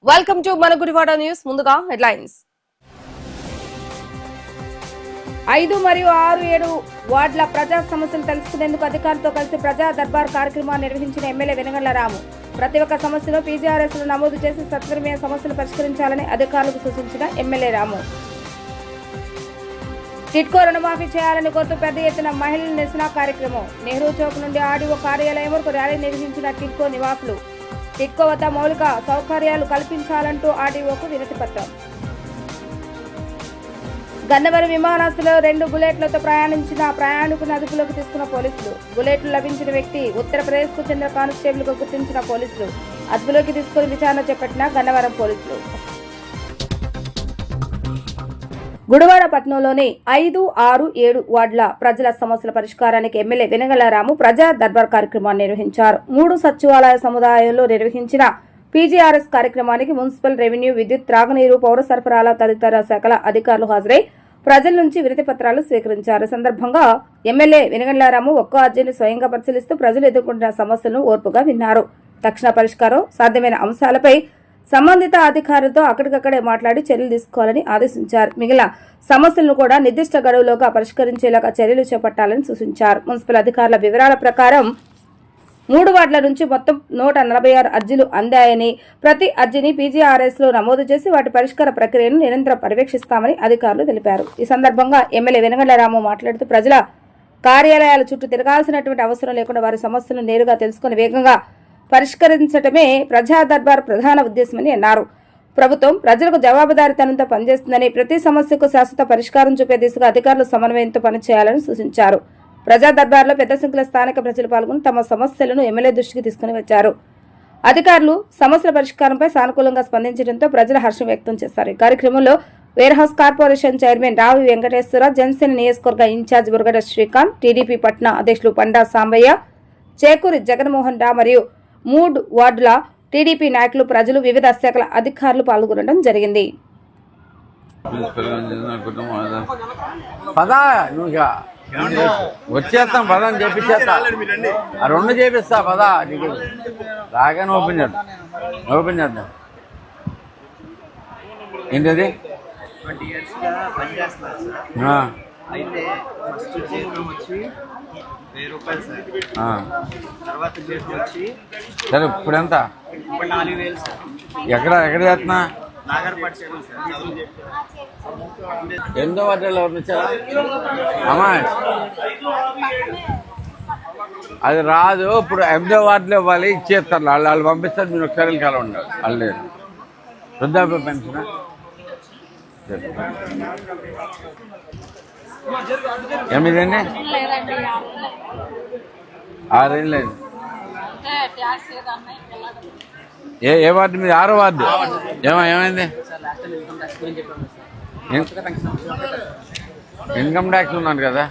Welcome to మన Gudivada news. ముందుగా headlines. 5 మరియు 6, 7 వార్డుల ప్రజా సమస్యలు తెలుసుకునేందుకు అధికారులతో కలిసి ప్రజా దర్బార్ కార్యక్రమాన్ని నిర్వహించిన ఎమ్మెల్యే వెనగళ్ల రాము ప్రతి ఒక్క సమస్యను పీజీఆర్ఎస్ లో నమోదు చేసి సత్వరమే సమస్యలు పరిష్కరించాలని అధికారులకు సూచించిన ఎమ్మెల్యే రాము. టిట్కో రుణమాఫీ చేయాలని కోరుతూ పెద్ద ఎత్తున మహిళల నిరసన కార్యక్రమం. నెహ్రూ చౌక్ నుండి ఆర్డీఓ కార్యాలయం వరకు ర్యాలీ నిర్వహించిన టిట్కో నివాసులు. టిట్కో వద్ద మౌలిక సౌకర్యాలు కల్పించాలంటూ ఆర్డీఓకు వినతి పత్రం. గన్నవరం విమానాశ్రయంలో 2 బుల్లెట్లతో ప్రయాణించిన ప్రయాణికులను అదుపులోకి తీసుకున్న పోలీసులు. బుల్లెట్లు లభించిన వ్యక్తి ఉత్తరప్రదేశ్ కు చెందిన కానిస్టేబుల్ గా గుర్తించిన పోలీసులు. అదుపులోకి తీసుకుని విచారణ చేపట్టిన గన్నవరం పోలీసులు. గుడివాడ పట్టణంలోని 5, 6, 7 వార్డుల ప్రజల సమస్యల పరిష్కారానికి ఎమ్మెల్యే వెనగళ్ల రాము ప్రజా దర్బార్ కార్యక్రమాన్ని నిర్వహించారు. 3 సచివాలయ సముదాయంలో నిర్వహించిన పీజీఆర్ఎస్ కార్యక్రమానికి మున్సిపల్, రెవెన్యూ, విద్యుత్, త్రాగునీరు, పౌర సరఫరాల తదితర శాఖల అధికారులు హాజరై ప్రజల నుంచి వినతి పత్రాలు స్వీకరించారు. సందర్భంగా ఎమ్మెల్యే వెనగళ్ల రాము ఒక్కో అర్జీని స్వయంగా పరిశీలిస్తూ ప్రజలు ఎదుర్కొంటున్న సమస్యలను ఓర్పుగా విన్నారు. తక్షణ పరిష్కారం సాధ్యమైన అంశాలపై సంబంధిత అధికారులతో అక్కడికక్కడే మాట్లాడి చర్యలు తీసుకోవాలని ఆదేశించారు. మిగిలిన సమస్యలను కూడా నిర్దిష్ట గడువులోగా పరిష్కరించేలాగా చర్యలు చేపట్టాలని సూచించారు. మున్సిపల్ అధికారుల వివరాల ప్రకారం 3 వార్డుల నుంచి మొత్తం 146 అర్జీలు అందాయని, ప్రతి అర్జీని పీజీఆర్ఎస్ లో నమోదు చేసి వాటి పరిష్కార ప్రక్రియను నిరంతరం పర్యవేక్షిస్తామని అధికారులు తెలిపారు. ఈ సందర్భంగా ఎమ్మెల్యే వెనగళ్ల రాము మాట్లాడుతూ ప్రజల కార్యాలయాల చుట్టూ తిరగాల్సినటువంటి అవసరం లేకుండా వారి సమస్యలను నేరుగా తెలుసుకుని వేగంగా పరిష్కరించడమే ప్రజా దర్బార్ ప్రధాన ఉద్దేశమని అన్నారు. ప్రభుత్వం ప్రజలకు జవాబుదారీతనంతో పనిచేస్తుందని, ప్రతి సమస్యకు శాశ్వత పరిష్కారం చూపే దిశగా అధికారులు సమన్వయంతో పనిచేయాలని సూచించారు. ప్రజా దర్బార్లో పెద్ద సంఖ్యలో స్థానిక ప్రజలు పాల్గొని తమ సమస్యలను ఎమ్మెల్యే దృష్టికి తీసుకుని వచ్చారు. అధికారులు సమస్యల పరిష్కారంపై సానుకూలంగా స్పందించడంతో ప్రజలు హర్షం వ్యక్తం చేశారు. ఈ కార్యక్రమంలో వేర్హౌస్ కార్పొరేషన్ చైర్మన్ రావి వెంకటేశ్వర, జనసేన నియోజకవర్గ ఇన్ఛార్జ్ బుర్గడ శ్రీకాంత్, టీడీపీ పట్న అధ్యక్షులు పండా సాంబయ్య, చేకూరి జగన్మోహన్ రావు మరియు 3 వార్డుల టీడీపీ నాయకులు, ప్రజలు, వివిధ శాఖల అధికారులు పాల్గొనడం జరిగింది. వచ్చేస్తాం పదా అని చెప్పించేస్తా, 2 చేపిస్తా పదా, నీకు రాగానే ఓపెన్ చేద్దాం. ఏంటది? అయితే ఫస్ట్ జీతం వచ్చి 1000 రూపాయలు సార్. తర్వాత జీతం వచ్చి సరే ఇప్పుడు ఎంత? ఇప్పుడు 4000 సార్. ఎక్కడ చేస్తున్నా? నాగర్పట్నం సార్. 8వ వార్డులో ఎవరు వచ్చారా అమ్మా? అది రాదు, ఇప్పుడు 8వ వార్డులో ఇవ్వాలి, ఇచ్చేస్తారు. వాళ్ళు పంపిస్తారు, మీరు ఒకసారి కాలం ఉండాలి. వాళ్ళు వృద్ధాప్య పెన్షన్ ఏమిదండి? 6 ఏళ్ళు లేదు. ఏ వార్డు మీద? 6వ వార్డు. ఏమైంది? ఇన్కమ్ ట్యాక్స్ ఉన్నాను కదా,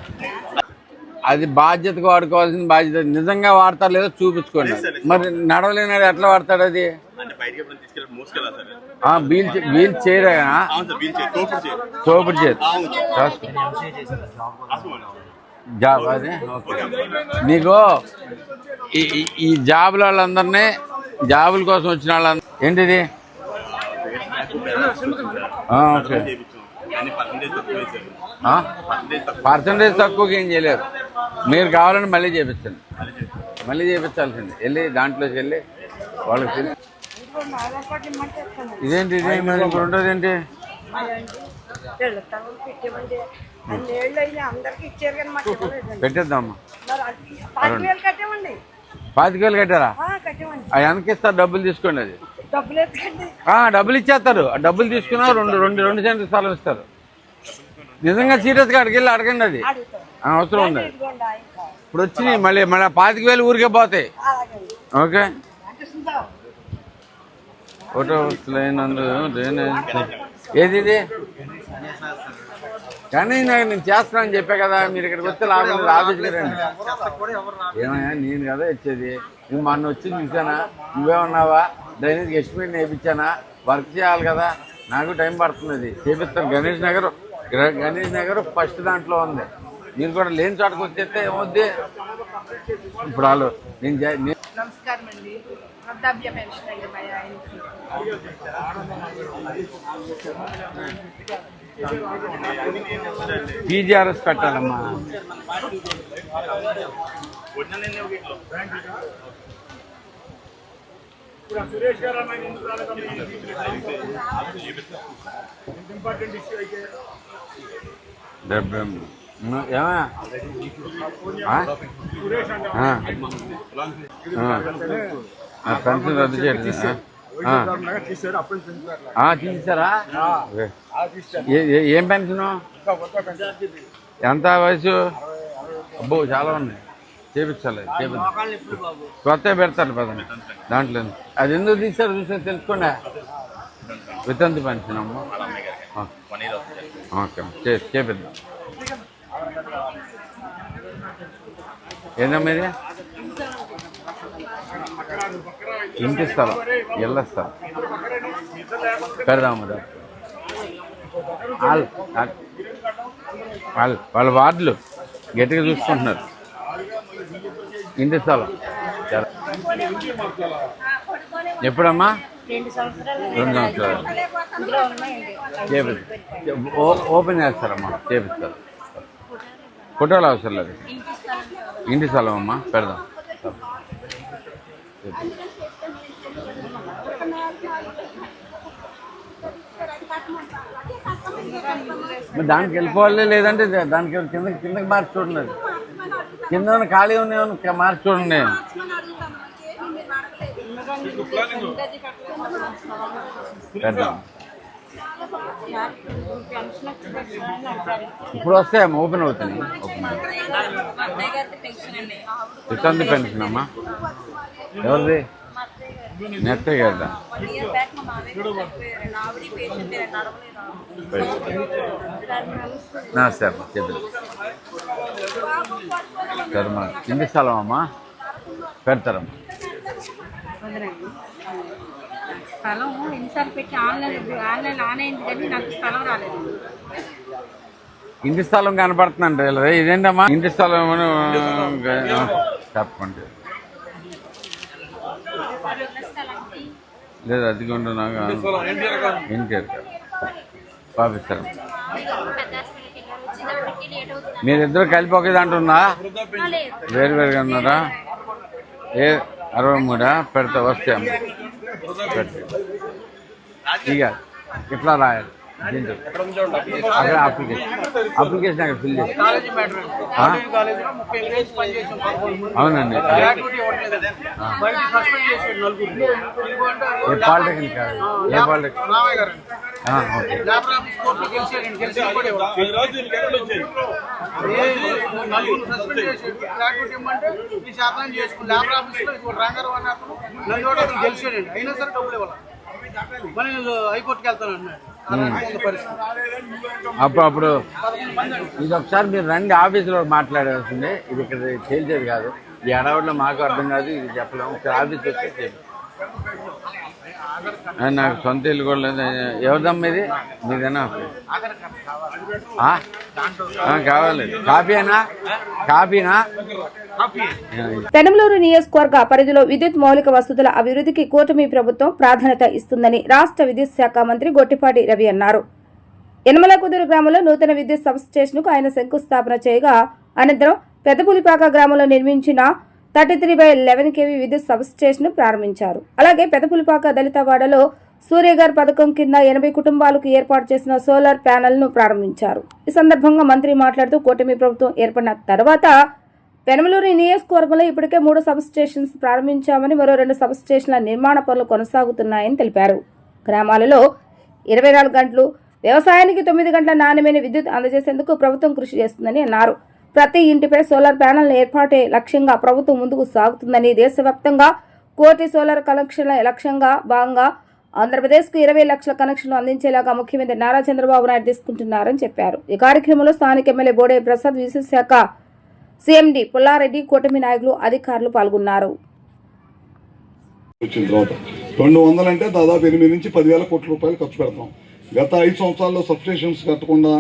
అది బాధ్యతగా వాడుకోవాల్సిన బాధ్యత. నిజంగా వాడతారు లేదో చూపించుకోండి. మరి నడవలేనాడు ఎట్లా వాడతాడు? అది వీల్ చైర్, తోపుడు చేతి జాబ్. అది నీకు ఈ జాబుల వాళ్ళందరినీ, జాబుల కోసం వచ్చిన వాళ్ళందరూ ఏంటిది? ఓకే, పర్సంటేజ్ తక్కువకి ఏం చేయలేరు. మీరు కావాలని మళ్ళీ చేపించండి, మళ్ళీ చేపించాల్సింది. వెళ్ళి దాంట్లోకి వెళ్ళి వాళ్ళకి ఇదేంటి ఇప్పుడు ఉంటుంది ఏంటి? పెట్టేద్దామా? 25,000 కట్టారా? వెనక్కి ఇస్తారు, డబ్బులు తీసుకోండి. అది డబ్బులు ఇచ్చేస్తారు. డబ్బులు తీసుకున్నా 2 సెంటర్ స్థలం ఇస్తారు. నిజంగా సీరియస్గా అడిగెళ్ళి అడగండి, అది అవసరం ఉంది. ఇప్పుడు వచ్చినాయి మళ్ళీ 25,000 ఊరికే పోతాయి. ఓకే, ఫోటో వస్తులేనందు ఏది ఇది? కానీ నేను చేస్తానని చెప్పా కదా, మీరు ఇక్కడికి వస్తే లాభం లేదు. ఆఫీస్కి రండి. ఏమయ్యా, నేను కదా ఇచ్చేది. నువ్వు మొన్న వచ్చి చూసానా? నువ్వేమన్నావా? డ్రైనేజ్కి ఎస్టిమేట్ వేయించానా? వర్క్ చేయాలి కదా, నాకు టైం పడుతుంది. చేపిస్తాను. గణేష్ నగర్ ఫస్ట్ దాంట్లో ఉంది. మీరు కూడా లేని చోటకు వచ్చేస్తే ఏమవుద్ది? ఇప్పుడు వాళ్ళు నేను నమస్కారం అండి. వృద్ధాప్య పెన్షన్ అండి మా ఆయనకి. పీజీఆర్ఎస్ పెట్టాలమ్మా. పెన్షన్ రద్దు చేయలేదు తీసారా? ఏం పెన్షను? ఎంత వయసు? అబ్బో చాలా ఉన్నాయి. చేపించాలి కొత్త పెడతారు పదండి దాంట్లో. అది ఎందుకు తీసారు చూసా తెలుసుకోండి. వితంతు పెన్షన్ అమ్మ. ఓకే చేపిద్దాం. ఏందమ్మా ఇది? ఇంటి స్థలం, ఇళ్ళ స్థలం పెడదాము. వాళ్ళ వార్డులు గట్టిగా చూసుకుంటున్నారు. ఇంటి స్థలం ఎప్పుడమ్మా? 2 సంవత్సరాలు. ఓపెన్ చేస్తారమ్మా, చేపిస్తారు. ఫోటోలు అవసరం లేదు. ఇంటి స్థలం అమ్మా పెడదాం. దానికి వెళ్ళిపోవాలి, లేదంటే దానికి కిందకి మార్చి చూడండి. కింద ఖాళీ ఉన్నాయి మార్చి చూడండి. పెడదాం. ఇప్పుడు వస్తాయమ్మా, ఓపెన్ అవుతుంది. వితంతు పెన్షన్ అమ్మా. ఎవరిది? నెట్ కదా. సరే చెప్పండి. సరే ఇంటి స్థలం అమ్మా పెడతారమ్మా. స్థలం ఎన్నిసార్లు పెట్టి ఆన్లైన్ ఆన్ అయింది కానీ నాకు స్థలం రాలేదు. ఇంటి స్థలం కనపడుతుందండి. ఇదేంటమ్మా ఇంటి స్థలం చెప్పండి. లేదు అదిగోండి నాకు ఎన్టీఆర్ పంపిస్తారు. మీరిద్దరు కలిపి ఒకే దాంట్లో ఉన్నా? వేరువేరుగా ఉన్నారా? 63 పెడతా వస్తే ఇక ఇట్లా రాయాలి. అక్కడ అప్లికేషన్ అక్కడ ఫిల్ చేసి అవునండి. ఏ పాలిటెక్నిక్? ఏ పాలిటెక్నిక్? హైకోర్టుకి వెళ్తాను. అప్పుడు ఇది ఒకసారి మీరు రండి, ఆఫీసులో మాట్లాడాల్సిందే. ఇది ఇక్కడ తేల్చేది కాదు. ఈ అడవుల్లో మాకు అర్థం కాదు, ఇది చెప్పలేము. ఒకసారి ఆఫీస్ వస్తే చెప్పి. నాకు సొంత ఇల్లు కూడా లేదు. ఎవరిదమ్మా ఇది? మీదేనా? కావాలి. కాపీనా? పెనమలూరు నియోజకవర్గ పరిధిలో విద్యుత్ మౌలిక వసతుల అభివృద్ధికి కూటమి ప్రభుత్వం ప్రాధాన్యత ఇస్తుందని రాష్ట్ర విద్యుత్ శాఖ మంత్రి గొట్టిపాటి రవి అన్నారు. యనమలకుదురు గ్రామంలో నూతన విద్యుత్ సబ్ స్టేషన్ కు ఆయన శంకుస్థాపన చేయగా అనంతరం పెద్దపులిపాక గ్రామంలో నిర్మించిన 33/11 kV విద్యుత్ సబ్ స్టేషన్ ప్రారంభించారు. అలాగే పెద్దపులిపాక దళితవాడలో సూర్యగార్ పథకం కింద 80 కుటుంబాలకు ఏర్పాటు చేసిన సోలార్ ప్యానెల్ ను ప్రారంభించారు. ఈ సందర్భంగా మంత్రి మాట్లాడుతూ కూటమి ప్రభుత్వం ఏర్పడిన తర్వాత పెనమలూరు నియోజకవర్గంలో ఇప్పటికే 3 సబ్ స్టేషన్స్ ప్రారంభించామని, మరో 2 సబ్ స్టేషన్ల నిర్మాణ పనులు కొనసాగుతున్నాయని తెలిపారు. గ్రామాలలో 24 గంటలు, వ్యవసాయానికి 9 గంటల నాణ్యమైన విద్యుత్ అందజేసేందుకు ప్రభుత్వం కృషి చేస్తుందని అన్నారు. ప్రతి ఇంటిపై సోలార్ ప్యానెల్ ఏర్పాటే లక్ష్యంగా ప్రభుత్వం ముందుకు సాగుతుందని, దేశవ్యాప్తంగా 1 కోటి సోలార్ కనెక్షన్ల లక్ష్యంగా భాగంగా ఆంధ్రప్రదేశ్కు 20 లక్షల కనెక్షన్లు అందించేలాగా ముఖ్యమంత్రి నారా చంద్రబాబు నాయుడు తీసుకుంటున్నారని చెప్పారు. ఈ కార్యక్రమంలో స్థానిక ఎమ్మెల్యే బోడే ప్రసాద్, విద్యుత్ శాఖ సిఎండి పుల్లారెడ్డి, కూటమి నాయకులు, అధికారులు పాల్గొన్నారు. 200 అంటే దాదాపు 8 నుంచి 10,000 కోట్ల రూపాయలు ఖర్చు పెడతాం. గత 5 సంవత్సరాల్లో సబ్స్టేషన్స్ కట్టకుండా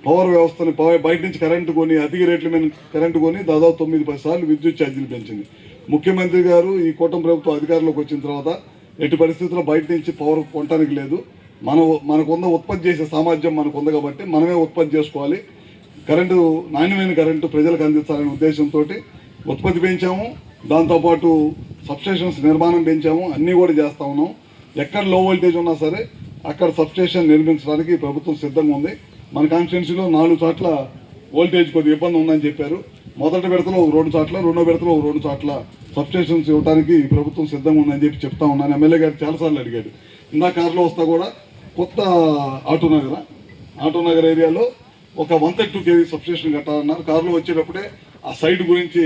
పవర్ వ్యవస్థని బయట నుంచి కరెంటు కొని, అధిక రేట్ల మీద కరెంటు కొని దాదాపు 9-10 సార్లు విద్యుత్ ఛార్జీలు పెంచింది. ముఖ్యమంత్రి గారు ఈ కూటమి ప్రభుత్వం అధికారంలోకి వచ్చిన తర్వాత ఎట్టి పరిస్థితుల్లో బయట నుంచి పవర్ కొనడానికి లేదు. మనకున్న ఉత్పత్తి చేసే సామర్థ్యం మనకు ఉంది కాబట్టి మనమే ఉత్పత్తి చేసుకోవాలి. కరెంటు, నాణ్యమైన కరెంటు ప్రజలకు అందించాలనే ఉద్దేశంతో ఉత్పత్తి పెంచాము. దాంతోపాటు సబ్స్టేషన్స్ నిర్మాణం పెంచాము. అన్నీ కూడా చేస్తూ ఉన్నాం. ఎక్కడ లో వోల్టేజ్ ఉన్నా సరే అక్కడ సబ్స్టేషన్ నిర్మించడానికి ప్రభుత్వం సిద్ధంగా ఉంది. మన కాన్స్టిట్యున్సీలో 4 చోట్ల వోల్టేజ్ కొద్దిగా ఇబ్బంది ఉందని చెప్పారు. మొదటి విడతలో 2 చోట్ల, రెండో విడతలో 2 చోట్ల సబ్స్టేషన్స్ ఇవ్వడానికి ప్రభుత్వం సిద్ధంగా ఉందని చెప్పి చెప్తా ఉన్నాను. ఎమ్మెల్యే గారు చాలాసార్లు అడిగాడు. ఇందా కారులో వస్తా కూడా కొత్త ఆటోనగర్ ఏరియాలో ఒక 132 kV సబ్స్టేషన్ కట్టాలన్నారు. కారులో వచ్చేటప్పుడే ఆ సైట్ గురించి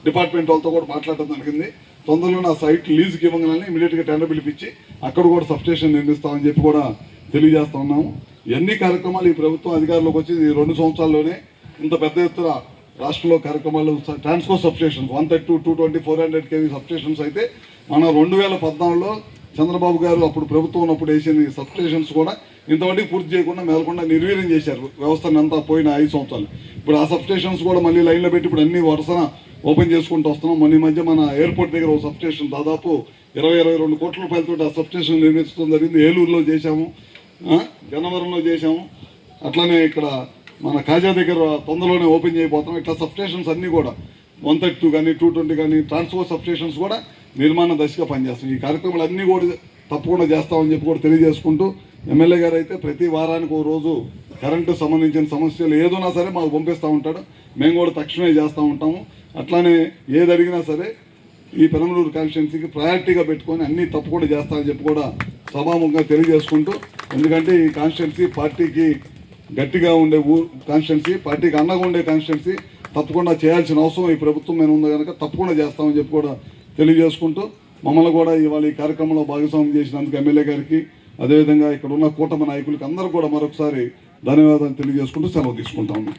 డిపార్ట్మెంట్ వాళ్ళతో కూడా మాట్లాడటం జరిగింది. తొందరలోనే ఆ సైట్ లీజుకి ఇవ్వగానే ఇమీడియట్గా టెండర్ పిలిపించి అక్కడ కూడా సబ్స్టేషన్ నిర్మిస్తామని చెప్పి కూడా తెలియజేస్తా ఉన్నాము. ఇవన్నీ కార్యక్రమాలు ఈ ప్రభుత్వం అధికారంలోకి వచ్చి 2 సంవత్సరాల్లోనే ఇంత పెద్ద ఎత్తున రాష్ట్రంలో కార్యక్రమాలు, ట్రాన్స్కో సబ్స్టేషన్స్ 132, 220, 400 kV సబ్స్టేషన్స్ అయితే మన 2014లో చంద్రబాబు గారు అప్పుడు ప్రభుత్వం ఉన్నప్పుడు వేసిన సబ్స్టేషన్స్ కూడా ఇంతవరకు పూర్తి చేయకుండా మేలకుండా నిర్వీర్యం చేశారు వ్యవస్థను అంతా పోయిన 5 సంవత్సరాలు. ఇప్పుడు ఆ సబ్స్టేషన్స్ కూడా మళ్ళీ లైన్లో పెట్టి ఇప్పుడు అన్ని వరుసన ఓపెన్ చేసుకుంటూ వస్తున్నాం. మొన్న ఈ మధ్య మన ఎయిర్పోర్ట్ దగ్గర ఒక సబ్స్టేషన్ దాదాపు 22 కోట్ల రూపాయలతో ఆ సబ్స్టేషన్ నిర్మించడం జరిగింది. ఏలూరులో చేశాము, గన్నవరంలో చేశాము. అట్లానే ఇక్కడ మన కాజా దగ్గర తొందరలోనే ఓపెన్ చేయబోతాం. ఇట్లా సబ్స్టేషన్స్ అన్నీ కూడా 132 కానీ 220 కానీ ట్రాన్స్ఫర్ సబ్స్టేషన్స్ కూడా నిర్మాణ దశగా పనిచేస్తాం. ఈ కార్యక్రమాలు అన్నీ కూడా తప్పకుండా చేస్తామని చెప్పి కూడా తెలియజేసుకుంటూ, ఎమ్మెల్యే గారు అయితే ప్రతి వారానికి ఒక రోజు కరెంటు సంబంధించిన సమస్యలు ఏదైనా సరే మాకు పంపిస్తూ ఉంటాడు. మేము కూడా తక్షణమే చేస్తూ ఉంటాము. అట్లానే ఏది అడిగినా సరే ఈ పెనమలూరు కాన్స్టిట్యున్సీకి ప్రయారిటీగా పెట్టుకొని అన్నీ తప్పకుండా చేస్తామని చెప్పి కూడా సభాముఖంగా తెలియజేసుకుంటూ, ఎందుకంటే ఈ కాన్స్టిట్యున్సీ పార్టీకి గట్టిగా ఉండే కాన్స్టిట్యున్సీ, పార్టీకి అండగా ఉండే కాన్స్టిట్యున్సీ, తప్పకుండా చేయాల్సిన అవసరం ఈ ప్రభుత్వం మీద ఉంది కనుక తప్పకుండా చేస్తామని చెప్పి కూడా తెలియజేసుకుంటూ, మమ్మల్ని కూడా ఇవాళ ఈ కార్యక్రమంలో భాగస్వామ్యం చేసినందుకు ఎమ్మెల్యే గారికి, అదేవిధంగా ఇక్కడ ఉన్న కూటమి నాయకులకి అందరూ కూడా మరొకసారి ధన్యవాదాలు తెలియజేసుకుంటూ సెలవు తీసుకుంటాము.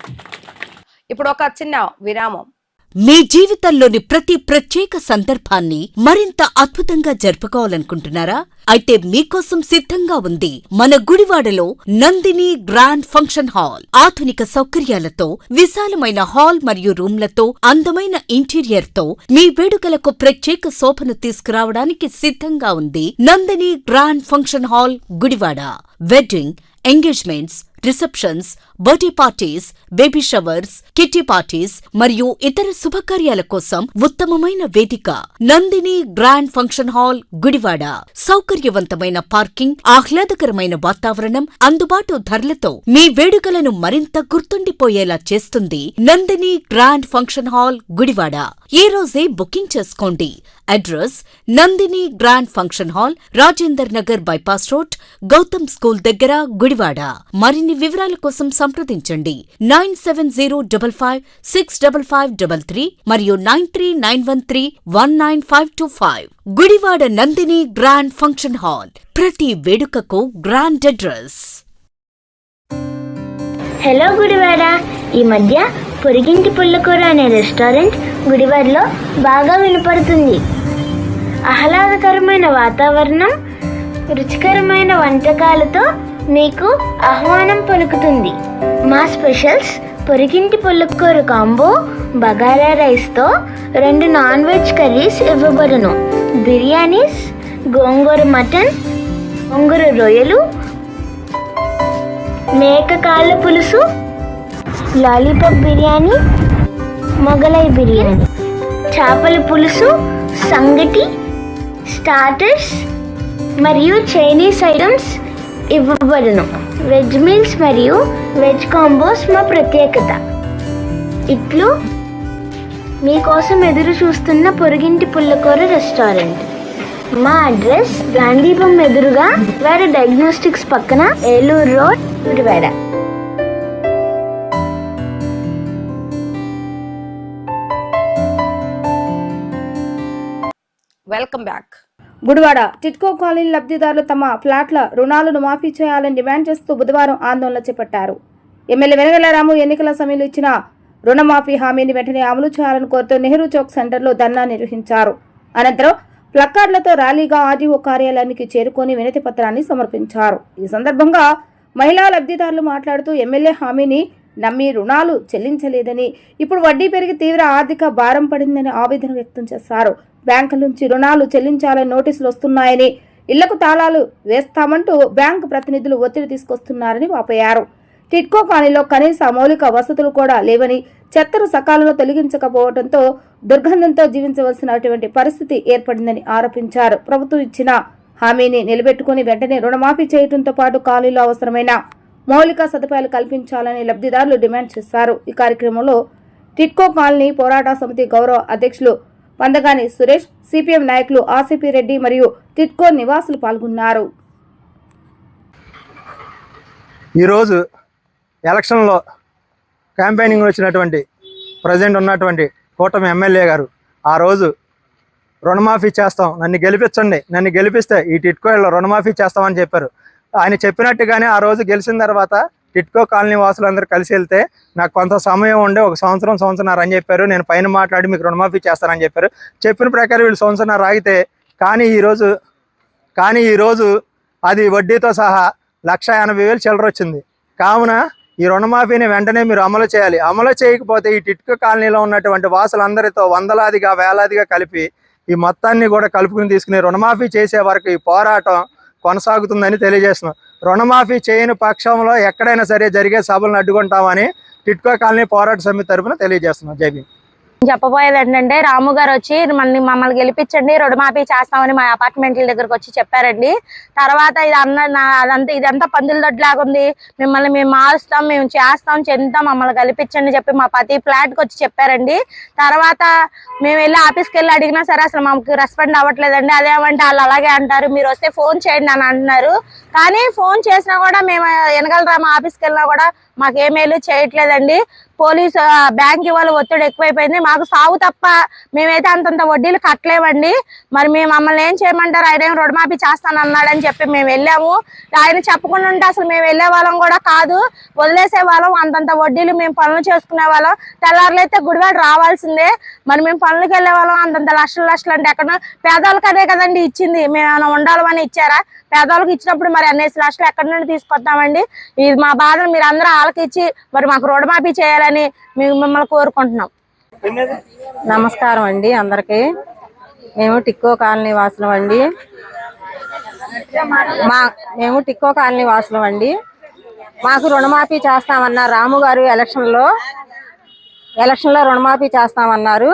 ఇప్పుడు ఒక చిన్న విరామం. మీ జీవితంలోని ప్రతి ప్రత్యేక సందర్భాన్ని మరింత అద్భుతంగా జరుపుకోవాలనుకుంటున్నారా? అయితే మీకోసం సిద్ధంగా ఉంది మన గుడివాడలో నందిని గ్రాండ్ ఫంక్షన్ హాల్. ఆధునిక సౌకర్యాలతో, విశాలమైన హాల్ మరియు రూమ్లతో, అందమైన ఇంటీరియర్ తో మీ వేడుకలకు ప్రత్యేక శోభను తీసుకురావడానికి సిద్ధంగా ఉంది Nandini grand function hall, Gudivada. Wedding, engagements, receptions, birthday parties, baby showers, kitty parties మరియు ఇతర శుభకార్యాల కోసం ఉత్తమమైన వేదిక Nandini grand function hall, Gudivada. సౌకర్యవంతమైన పార్కింగ్, ఆహ్లాదకరమైన వాతావరణం, అందుబాటు ధరలతో మీ వేడుకలను మరింత గుర్తుండిపోయేలా చేస్తుంది Nandini grand function hall, Gudivada. ఈ రోజే బుకింగ్ చేసుకోండి. Address Nandini grand function hall, Rajender Nagar bypass road, Gautam school దగ్గర, గుడివాడ. మరిన్ని వివరాల కోసం సంప్రదించండి 9705565533 మరియు 9391319525. Gudivada Nandini grand function hall, ప్రతి వేడుకకు గ్రాండ్ అడ్రస్. హలో గుడివాడ. ఈ మధ్య పొరిగింటి పుల్లకూర అనే రెస్టారెంట్ గుడివాడలో బాగా వినపడుతుంది. ఆహ్లాదకరమైన వాతావరణం, రుచికరమైన వంటకాలతో మీకు ఆహ్వానం పలుకుతుంది. మా స్పెషల్స్ పొరిగింటి పుల్లకూర కాంబో, బగారా రైస్తో 2 నాన్ వెజ్ కర్రీస్ ఇవ్వబడును. బిర్యానీస్, గోంగూర మటన్, గోంగూర రొయ్యలు, మేక కాళ్ళ పులుసు, లాలీపాప్ బిర్యానీ, మొగలై బిర్యానీ, చేపల పులుసు, సంగటి, స్టార్టర్స్ మరియు చైనీస్ ఐటమ్స్ ఇవ్వబడును. వెజ్ మీల్స్ మరియు వెజ్ కాంబోస్ మా ప్రత్యేకత. ఇట్లు మీకోసం ఎదురు చూస్తున్న పొరిగింటి పుల్లకూర రెస్టారెంట్. మా అడ్రస్ గాంధీపం ఎదురుగా వేరే డయాగ్నోస్టిక్స్ పక్కన, Eluru road, Gudivada. Welcome back. Gudivada TIDCO colony లబ్ధిదారులు తమ ఫ్లాట్ల రుణాలను మాఫీ చేయాలని డిమాండ్ చేస్తూ బుధవారం ఆందోళన చేపట్టారు. ఎమ్మెల్యే వెనగళ్ల రాము ఎన్నికల సమయంలో ఇచ్చిన రుణమాఫీ హామీని వెంటనే అమలు చేయాలని కోరుతూ నెహ్రూ చౌక్ సెంటర్లో ధర్నా నిర్వహించారు. అనంతరం ప్లకార్డులతో ర్యాలీగా ఆర్డీఓ కార్యాలయానికి చేరుకొని వినతి పత్రాన్ని సమర్పించారు. ఈ సందర్భంగా మహిళా లబ్ధిదారులు మాట్లాడుతూ ఎమ్మెల్యే హామీని నమ్మి రుణాలు చెల్లించలేదని, ఇప్పుడు వడ్డీ పెరిగి తీవ్ర ఆర్థిక భారం పడిందని ఆవేదన వ్యక్తం చేశారు. బ్యాంకుల నుంచి రుణాలు చెల్లించాలని నోటీసులు వస్తున్నాయని, ఇళ్లకు తాళాలు వేస్తామంటూ బ్యాంకు ప్రతినిధులు ఒత్తిడి తీసుకొస్తున్నారని వాపోయారు. టిడ్కో కాలనీలో కనీస మౌలిక వసతులు కూడా లేవని, చెత్తను సకాలంలో తొలగించకపోవడంతో దుర్గంధంతో జీవించవలసినటువంటి పరిస్థితి ఏర్పడిందని ఆరోపించారు. ప్రభుత్వం ఇచ్చిన హామీని నిలబెట్టుకుని వెంటనే రుణమాఫీ చేయడంతో పాటు కాలనీలో అవసరమైన మౌలిక సదుపాయాలు కల్పించాలని లబ్ధిదారులు డిమాండ్ చేశారు. ఈ కార్యక్రమంలో టిడ్కో కాలనీ పోరాట సమితి గౌరవ అధ్యక్షులు పందగాని సురేష్, సిపిఎం నాయకులు ఆసిపి రెడ్డి మరియు టిడ్కో నివాసులు పాల్గొన్నారు. ఈరోజు ఎలక్షన్లో క్యాంపెయినింగ్ వచ్చినటువంటి ప్రజెంట్ ఉన్నటువంటి కూటమి ఎమ్మెల్యే గారు ఆ రోజు రుణమాఫీ చేస్తాం, నన్ను గెలిపించండి, నన్ను గెలిపిస్తే ఈ టిడ్కోలో రుణమాఫీ చేస్తామని చెప్పారు. ఆయన చెప్పినట్టుగానే ఆ రోజు గెలిచిన తర్వాత టిడ్కో కాలనీ వాసులందరూ కలిసి వెళ్తే నాకు కొంత సమయం ఉండే 1 సంవత్సరం అని చెప్పారు. నేను పైన మాట్లాడి మీకు రుణమాఫీ చేస్తానని చెప్పారు. చెప్పిన ప్రకారం వీళ్ళు సంవత్సరం ఆగితే కానీ ఈరోజు అది వడ్డీతో సహా 1,80,000 చిల్లర వచ్చింది. కావున ఈ రుణమాఫీని వెంటనే మీరు అమలు చేయాలి. అమలు చేయకపోతే ఈ టిడ్కో కాలనీలో ఉన్నటువంటి వాసులందరితో వందలాదిగా వేలాదిగా కలిపి ఈ మొత్తాన్ని కూడా కలుపుకుని తీసుకుని రుణమాఫీ చేసే వరకు ఈ పోరాటం కొనసాగుతుందని తెలియజేస్తున్నాం. రుణమాఫీ చేయని పక్షంలో ఎక్కడైనా సరే జరిగే సభలను అడ్డుకుంటామని టిడ్కో కాలనీ పోరాట సమితి తరఫున తెలియజేస్తున్నాం. జై భీమ్. చెప్పబోయేది ఏంటంటే, రాము గారు వచ్చి మమ్మల్ని గెలిపించండి, రుణమాఫీ చేస్తామని మా అపార్ట్మెంట్ల దగ్గరకు వచ్చి చెప్పారండి. తర్వాత ఇదంతా పందుల దొడ్లాగా ఉంది, మిమ్మల్ని మేము మారుస్తాం, మేము చేస్తాం, చెందుతాం, మమ్మల్ని గెలిపించండి చెప్పి మా ప్రతి ఫ్లాట్కి వచ్చి చెప్పారండి. తర్వాత మేము వెళ్ళి ఆఫీస్కి వెళ్ళి అడిగినా సరే అసలు మాకు రెస్పాండ్ అవ్వట్లేదండి. అదేమంటే వాళ్ళు అలాగే అంటారు, మీరు వస్తే ఫోన్ చేయండి అని అంటున్నారు. కానీ ఫోన్ చేసినా కూడా మేము వెనగలరామ ఆఫీస్కి వెళ్ళినా కూడా మాకేమేలు చేయట్లేదండి. పోలీసు బ్యాంక్ వాళ్ళు ఒత్తిడి ఎక్కువైపోయింది. మాకు సాగు తప్ప మేమైతే అంతంత వడ్డీలు కట్టలేమండి. మరి మమ్మల్ని ఏం చేయమంటారు, ఆయన ఏం రుణమాఫీ చేస్తానన్నాడని చెప్పి మేము వెళ్ళాము. ఆయన చెప్పకుండా ఉంటే అసలు మేము వెళ్ళే వాళ్ళం కూడా కాదు, వదిలేసే వాళ్ళం. అంతంత వడ్డీలు మేము పనులు చేసుకునే వాళ్ళం. తెల్లారులైతే గుడివాడ రావాల్సిందే. మరి మేము పనులకు వెళ్ళే వాళ్ళం. అంతంత లక్షలు అంటే ఎక్కడ పేదవాళ్ళకి అదే కదండి ఇచ్చింది. మేము ఉండాలని ఇచ్చారా? పేదవాళ్ళకి ఇచ్చినప్పుడు మరి అన్నేసి లక్షలు ఎక్కడి నుండి తీసుకొద్దామండి? ఇది మా బాధను మీరు అందరూ ఆలకించి మరి మాకు రుణమాఫీ చేయాలని మిమ్మల్ని కోరుకుంటున్నాం. నమస్కారం అండి అందరికి. మేము టిడ్కో కాలనీ వాసులం అండి. మాకు రుణమాఫీ చేస్తామన్నారు రాము గారు. ఎలక్షన్లో రుణమాఫీ చేస్తామన్నారు.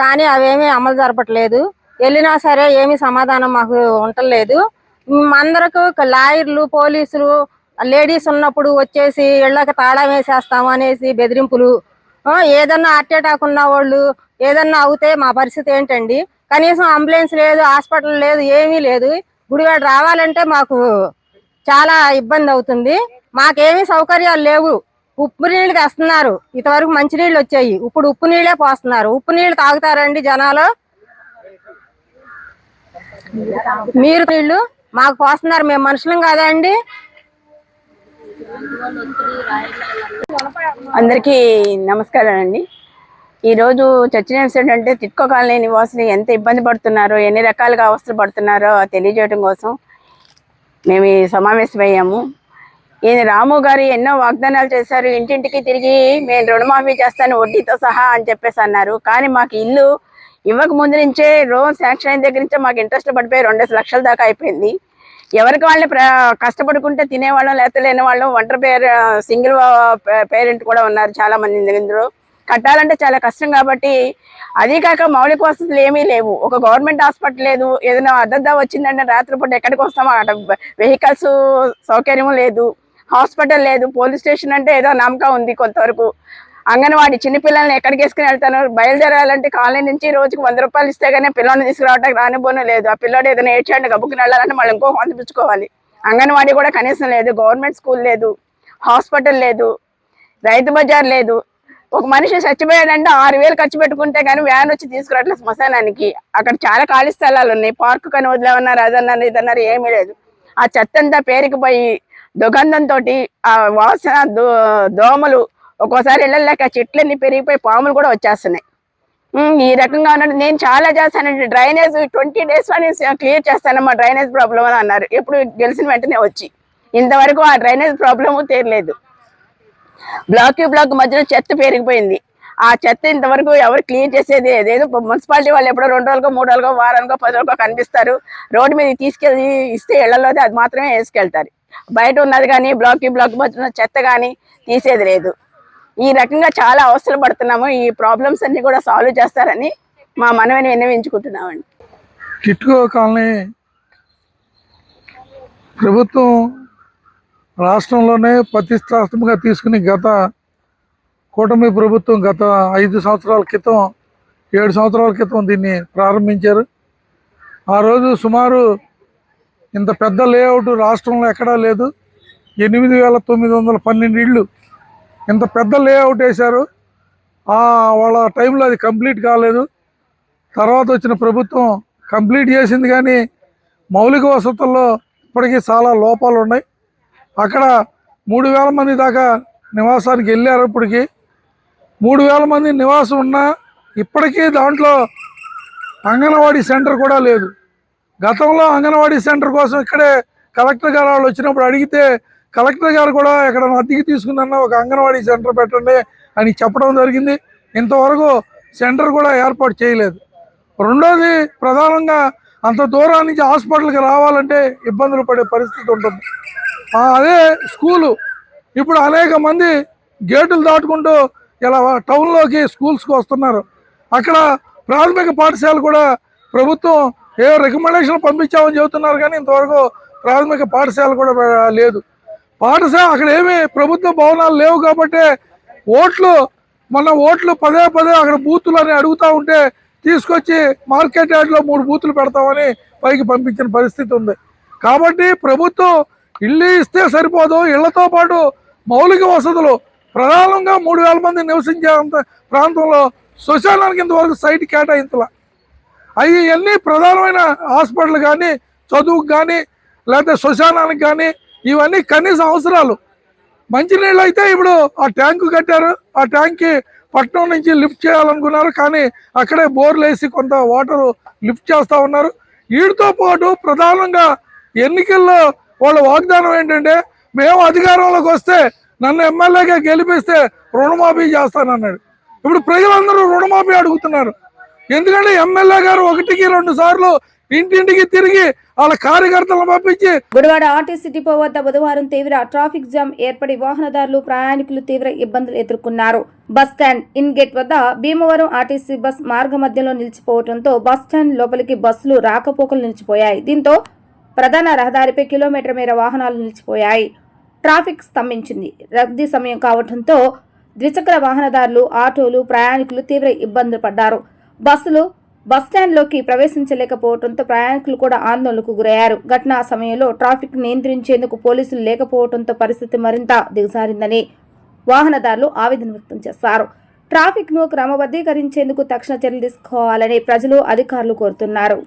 కానీ అవేమీ అమలు జరపట్లేదు. వెళ్ళినా సరే ఏమీ సమాధానం మాకు ఉండలేదు. అందరకు లాయర్లు, పోలీసులు, లేడీస్ ఉన్నప్పుడు వచ్చేసి ఇళ్ళకి తాళం వేసేస్తాము అనేసి బెదిరింపులు. ఏదన్నా హార్ట్ అటాక్ ఉన్న వాళ్ళు ఏదన్నా అవుతే మా పరిస్థితి ఏంటండి? కనీసం అంబులెన్స్ లేదు, హాస్పిటల్ లేదు, ఏమీ లేదు. గుడివాడ రావాలంటే మాకు చాలా ఇబ్బంది అవుతుంది. మాకేమీ సౌకర్యాలు లేవు. ఉప్పు నీళ్ళు తెస్తున్నారు, ఇంతవరకు మంచినీళ్ళు వచ్చాయి, ఇప్పుడు ఉప్పు నీళ్ళే పోస్తున్నారు. ఉప్పు నీళ్ళు తాగుతారండి జనాలు? మీరు నీళ్ళు మాకు పోస్తున్నారు, మేము మనుషులం కాదా అండి? అందరికీ నమస్కారం అండి. ఈరోజు చర్చ ఏంటంటే టిడ్కో కాలనీ నివాసులు ఎంత ఇబ్బంది పడుతున్నారో, ఎన్ని రకాలుగా అవస్థలు పడుతున్నారో తెలియజేయడం కోసం మేము ఈ సమావేశమయ్యాము. ఈయన రాము గారు ఎన్నో వాగ్దానాలు చేశారు. ఇంటింటికి తిరిగి మేము రుణమాఫీ చేస్తాను వడ్డీతో సహా అని చెప్పేసి అన్నారు. కానీ మాకు ఇల్లు ఇవ్వక ముందు నుంచే లోన్ శాంక్షన్ అయిన దగ్గర నుంచే మాకు ఇంట్రెస్ట్ పడిపోయి 2 లక్షల దాకా అయిపోయింది. ఎవరికి వాళ్ళని కష్టపడుకుంటే తినేవాళ్ళం, లేకపోతే లేని వాళ్ళం, సింగిల్ పేరెంట్ కూడా ఉన్నారు చాలా మంది. ఇందులో కట్టాలంటే చాలా కష్టం. కాబట్టి అదీ కాక మౌలిక వసతులు ఏమీ లేవు. ఒక గవర్నమెంట్ హాస్పిటల్ లేదు. ఏదైనా అద్దద్దా వచ్చిందంటే రాత్రిపూట ఎక్కడికి వస్తామో అక్కడ వెహికల్స్ సౌకర్యం లేదు, హాస్పిటల్ లేదు, పోలీస్ స్టేషన్ అంటే ఏదో నమ్మకం ఉంది కొంతవరకు. అంగన్వాడీ చిన్నపిల్లల్ని ఎక్కడికి వేసుకుని వెళ్తాను? బయలుదేరాలంటే కాలనీ నుంచి రోజుకి 100 రూపాయలు ఇస్తే కానీ పిల్లల్ని తీసుకురావడానికి రానిపోను లేదు. ఆ పిల్లడు ఏదైనా ఏడ్చాడు గబుక్కుని వెళ్ళాలంటే మళ్ళీ ఇంకో పంపించుకోవాలి. అంగన్వాడీ కూడా కనీసం లేదు, గవర్నమెంట్ స్కూల్ లేదు, హాస్పిటల్ లేదు, రైతు బజార్ లేదు. ఒక మనిషి చచ్చిపోయాడంటే 6,000 ఖర్చు పెట్టుకుంటే కానీ వ్యాన్ వచ్చి తీసుకురావట్లేదు శ్మశానానికి. అక్కడ చాలా ఖాళీ స్థలాలు ఉన్నాయి. పార్కు కానీ వదిలేమన్నారు, అదన్నారు ఇదన్నారు, ఏమీ లేదు. ఆ చెత్త అంతా పేరుకుపోయి దుగంధంతో ఆ వాసన, దోమలు, ఒక్కోసారి ఇళ్ళలేక చెట్లన్నీ పెరిగిపోయి పాములు కూడా వచ్చేస్తున్నాయి. ఈ రకంగా ఉన్నట్టు నేను చాలా చేస్తానండి. డ్రైనేజ్ 20 days అని క్లియర్ చేస్తానమ్మా, డ్రైనేజ్ ప్రాబ్లం అని అన్నారు. ఎప్పుడు గెలిచిన వెంటనే వచ్చి ఇంతవరకు ఆ డ్రైనేజ్ ప్రాబ్లము తీరలేదు. బ్లాక్ మధ్యలో చెత్త పెరిగిపోయింది. ఆ చెత్త ఇంతవరకు ఎవరు క్లీన్ చేసేది ఏదేదో మున్సిపాలిటీ వాళ్ళు ఎప్పుడో 2 రోజులకో 3 రోజులకో వారానికో 10 రోజులకో కనిపిస్తారు. రోడ్డు మీద తీసుకెళ్ళి ఇస్తే ఇళ్లలో అది మాత్రమే వేసుకెళ్తారు. బయట ఉన్నది కానీ బ్లాక్ మధ్యలో చెత్త కానీ తీసేది లేదు. ఈ రకంగా చాలా అవస్థలు పడుతున్నాము. ఈ ప్రాబ్లమ్స్ అన్ని కూడా సాల్వ్ చేస్తారని మా మనవిని విన్నవించుకుంటున్నామండి. టిట్కో కాలనీ ప్రభుత్వం రాష్ట్రంలోనే ప్రతిష్టాత్మకంగా తీసుకుని గత కూటమి ప్రభుత్వం గత 5 సంవత్సరాల క్రితం 7 సంవత్సరాల క్రితం దీన్ని ప్రారంభించారు. ఆ రోజు సుమారు ఇంత పెద్ద లేఅవుట్ రాష్ట్రంలో ఎక్కడా లేదు. 8,912 ఇళ్ళు ఇంత పెద్ద లేఅవుట్ వేశారు. వాళ్ళ టైంలో అది కంప్లీట్ కాలేదు. తర్వాత వచ్చిన ప్రభుత్వం కంప్లీట్ చేసింది కానీ మౌలిక వసతుల్లో ఇప్పటికీ చాలా లోపాలు ఉన్నాయి. అక్కడ 3,000 మంది దాకా నివాసానికి వెళ్ళారు. ఇప్పటికీ 3,000 మంది నివాసం ఉన్నా ఇప్పటికీ దాంట్లో అంగన్వాడీ సెంటర్ కూడా లేదు. గతంలో అంగన్వాడీ సెంటర్ కోసం ఇక్కడే కలెక్టర్ గారు వాళ్ళు వచ్చినప్పుడు అడిగితే కలెక్టర్ గారు కూడా ఎక్కడ అద్దెకి తీసుకుందన్న ఒక అంగన్వాడీ సెంటర్ పెట్టండి అని చెప్పడం జరిగింది. ఇంతవరకు సెంటర్ కూడా ఏర్పాటు చేయలేదు. రెండోది, ప్రధానంగా అంత దూరం నుంచి హాస్పిటల్కి రావాలంటే ఇబ్బందులు పడే పరిస్థితి ఉంటుంది. అదే స్కూలు ఇప్పుడు అనేక మంది గేటులు దాటుకుంటూ ఇలా టౌన్లోకి స్కూల్స్కి వస్తున్నారు. అక్కడ ప్రాథమిక పాఠశాల కూడా ప్రభుత్వం ఏ రికమెండేషన్ పంపించామని చెబుతున్నారు కానీ ఇంతవరకు ప్రాథమిక పాఠశాల కూడా లేదు. పాఠశాల అక్కడ ఏమి ప్రభుత్వ భవనాలు లేవు కాబట్టి ఓట్లు పదే అక్కడ బూతులు అని అడుగుతూ ఉంటే తీసుకొచ్చి మార్కెట్ యార్డ్లో 3 బూతులు పెడతామని పైకి పంపించిన పరిస్థితి ఉంది. కాబట్టి ప్రభుత్వం ఇల్లు ఇస్తే సరిపోదు, ఇళ్లతో పాటు మౌలిక వసతులు ప్రధానంగా 3,000 మంది నివసించే ప్రాంతంలో శ్మశానానికి ఇంతవరకు సైట్ కేటాయించాల. అవి అన్నీ ప్రధానమైన హాస్పిటల్ కానీ, చదువుకు కానీ, లేకపోతే శ్మశానానికి కానీ ఇవన్నీ కనీస అవసరాలు. మంచినీళ్ళు అయితే ఇప్పుడు ఆ ట్యాంకు కట్టారు. ఆ ట్యాంక్కి పట్నం నుంచి లిఫ్ట్ చేయాలనుకున్నారు కానీ అక్కడే బోర్లు వేసి కొంత వాటర్ లిఫ్ట్ చేస్తూ ఉన్నారు. వీటితో పాటు ప్రధానంగా ఎన్నికల్లో వాళ్ళ వాగ్దానం ఏంటంటే మేము అధికారంలోకి వస్తే నన్ను ఎమ్మెల్యేగా గెలిపిస్తే రుణమాఫీ చేస్తానన్నాడు. ఇప్పుడు ప్రజలందరూ రుణమాఫీ అడుగుతున్నారు. ఎందుకంటే ఎమ్మెల్యే గారు 1-2 సార్లు ఇంటింటికి తిరిగి వాళ్ళ కార్యకర్తలను పంపించి. గుడివాడ ఆర్టీసీ డిపో వద్ద బుధవారం తీవ్ర ట్రాఫిక్ జామ్ ఏర్పడి వాహనదారులు ప్రయాణికులు తీవ్ర ఇబ్బందులు ఎదుర్కొన్నారు. బస్ స్టాండ్ ఇన్ గేట్ వద్ద భీమవరం ఆర్టీసీ బస్ మార్గ మధ్యలో నిలిచిపోవడంతో బస్ స్టాండ్ లోపలికి బస్సులు రాకపోకలు నిలిచిపోయాయి. దీంతో ప్రధాన రహదారిపై కిలోమీటర్ మేర వాహనాలు నిలిచిపోయాయి. ట్రాఫిక్ స్తంభించింది. రద్దీ సమయం కావడంతో ద్విచక్ర వాహనదారులు, ఆటోలు, ప్రయాణికులు తీవ్ర ఇబ్బందులు పడ్డారు. బస్సులు బస్టాండ్లోకి ప్రవేశించలేకపోవడంతో ప్రయాణికులు కూడా ఆందోళనకు గురయ్యారు. ఘటనా సమయంలో ట్రాఫిక్ నియంత్రించేందుకు పోలీసులు లేకపోవడంతో పరిస్థితి మరింత దిగజారిందని వాహనదారులు ఆవేదన వ్యక్తం చేశారు. ట్రాఫిక్ ను క్రమబద్ధీకరించేందుకు తక్షణ చర్యలు తీసుకోవాలని ప్రజలు, అధికారులు కోరుతున్నారు.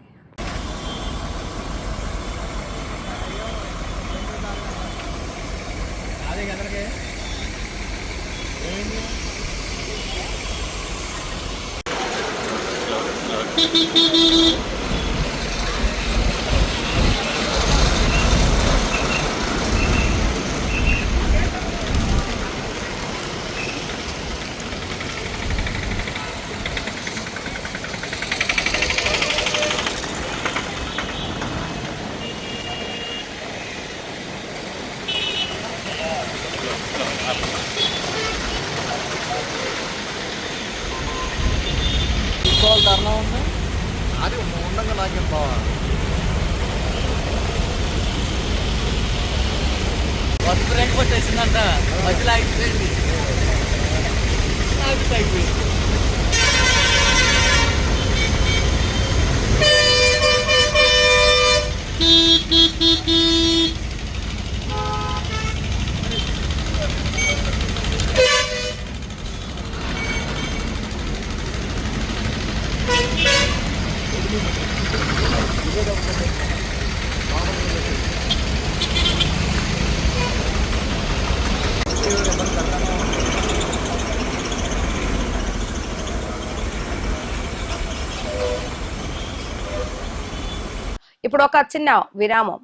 అది ఉండగా నాకేం పోవాలి. బస్సు బ్రేక్ కొట్టేసిందంట, మధ్యలో ఆగిపోయింది. అయిపోయింది. ఇప్పుడు ఒక చిన్న విరామం.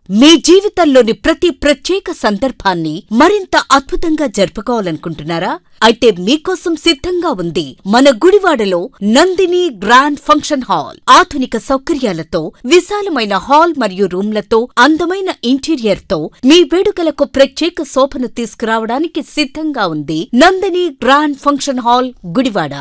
మీ జీవితంలోని ప్రతి ప్రత్యేక సందర్భాన్ని మరింత అద్భుతంగా జరుపుకోవాలనుకుంటున్నారా? అయితే మీకోసం సిద్ధంగా ఉంది మన గుడివాడలో నందిని గ్రాండ్ ఫంక్షన్ హాల్. ఆధునిక సౌకర్యాలతో, విశాలమైన హాల్ మరియు రూమ్లతో, అందమైన ఇంటీరియర్ తో మీ వేడుకలకు ప్రత్యేక శోభను తీసుకురావడానికి సిద్ధంగా ఉంది Nandini grand function hall, Gudivada.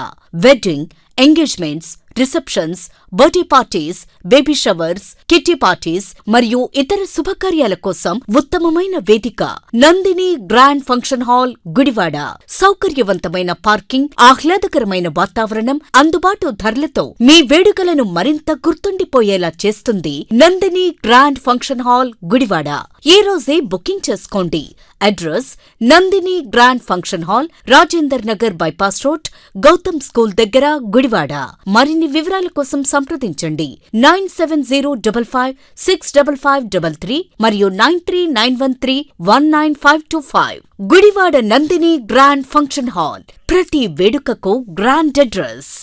Wedding, engagements, receptions, birthday parties, baby showers, kitty parties మరియు ఇతర శుభకార్యాల కోసం ఉత్తమమైన వేదిక Nandini grand function hall, Gudivada. సౌకర్యవంతమైన పార్కింగ్, ఆహ్లాదకరమైన వాతావరణం, అందుబాటు ధరలతో మీ వేడుకలను మరింత గుర్తుండిపోయేలా చేస్తుంది Nandini grand function hall, Gudivada. ఈ రోజే బుకింగ్ చేసుకోండి. Address Nandini grand function hall, Rajender Nagar bypass road, Gautam school దగ్గర, గుడివాడ. మరిన్ని వివరాల కోసం సంప్రదించండి 9705565533 మరియు 9391319525. Gudivada Nandini grand function hall, ప్రతి వేడుకకు గ్రాండ్ అడ్రస్.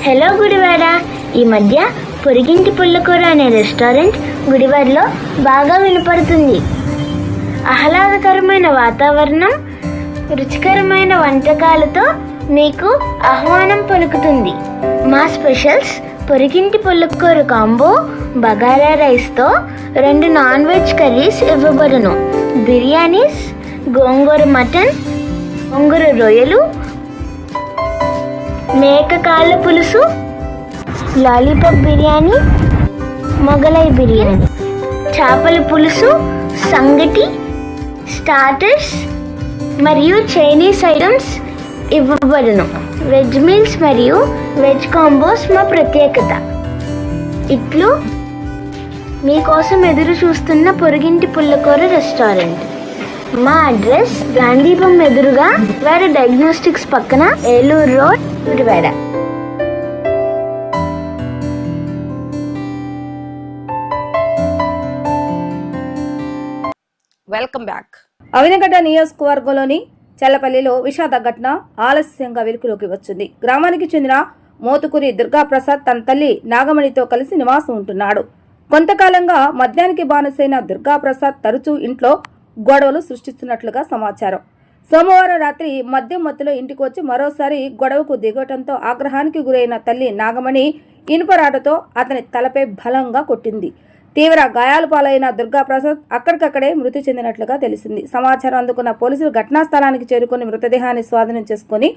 హలో గుడివాడ. ఈ మధ్య పొరిగింటి పుల్లకూర అనే రెస్టారెంట్ గుడివాడలో బాగా వినపడుతుంది. ఆహ్లాదకరమైన వాతావరణం, రుచికరమైన వంటకాలతో మీకు ఆహ్వానం పలుకుతుంది. మా స్పెషల్స్ పొరిగింటి పుల్లకూర కాంబో, బగారా రైస్తో 2 నాన్ వెజ్ కర్రీస్ ఇవ్వబడును. బిర్యానీస్, గోంగూర మటన్, గోంగూర రొయ్యలు, మేక కాళ్ళ పులుసు, లాలీపాప్ బిర్యానీ, మొగలై బిర్యానీ, చేపల పులుసు, సంగటి, స్టార్టర్స్ మరియు చైనీస్ ఐటమ్స్ ఇవ్వబడును. వెజ్ మీల్స్ మరియు వెజ్ కాంబోస్ మా ప్రత్యేకత. ఇట్లు మీకోసం ఎదురు చూస్తున్న పొరిగింటి పుల్లకూర రెస్టారెంట్. మా అడ్రస్ గాంధీపం ఎదురుగా వేరే డయాగ్నోస్టిక్స్ పక్కన, Eluru road, Gudivada. Welcome back. Avanigadda నియోజకవర్గంలోని చల్లపల్లిలో విషాద ఘటన ఆలస్యంగా వెలుగులోకి వచ్చింది. గ్రామానికి చెందిన మోతుకూరి దుర్గాప్రసాద్ తన తల్లి నాగమణితో కలిసి నివాసం ఉంటున్నాడు. కొంతకాలంగా మద్యానికి బానిసైన దుర్గాప్రసాద్ తరచూ ఇంట్లో గొడవలు సృష్టిస్తున్నట్లుగా సమాచారం. సోమవారం రాత్రి మద్యం మత్తులో ఇంటికి వచ్చి మరోసారి గొడవకు దిగటంతో ఆగ్రహానికి గురైన తల్లి నాగమణి ఇనుపరాటతో అతని తలపై బలంగా కొట్టింది. తీవ్ర గాయాల పాలైన దుర్గాప్రసాద్ అక్కడికక్కడే మృతి చెందినట్లుగా తెలిసింది. సమాచారం అందుకున్న పోలీసులు ఘటనా స్థలానికి చేరుకుని మృతదేహాన్ని స్వాధీనం చేసుకుని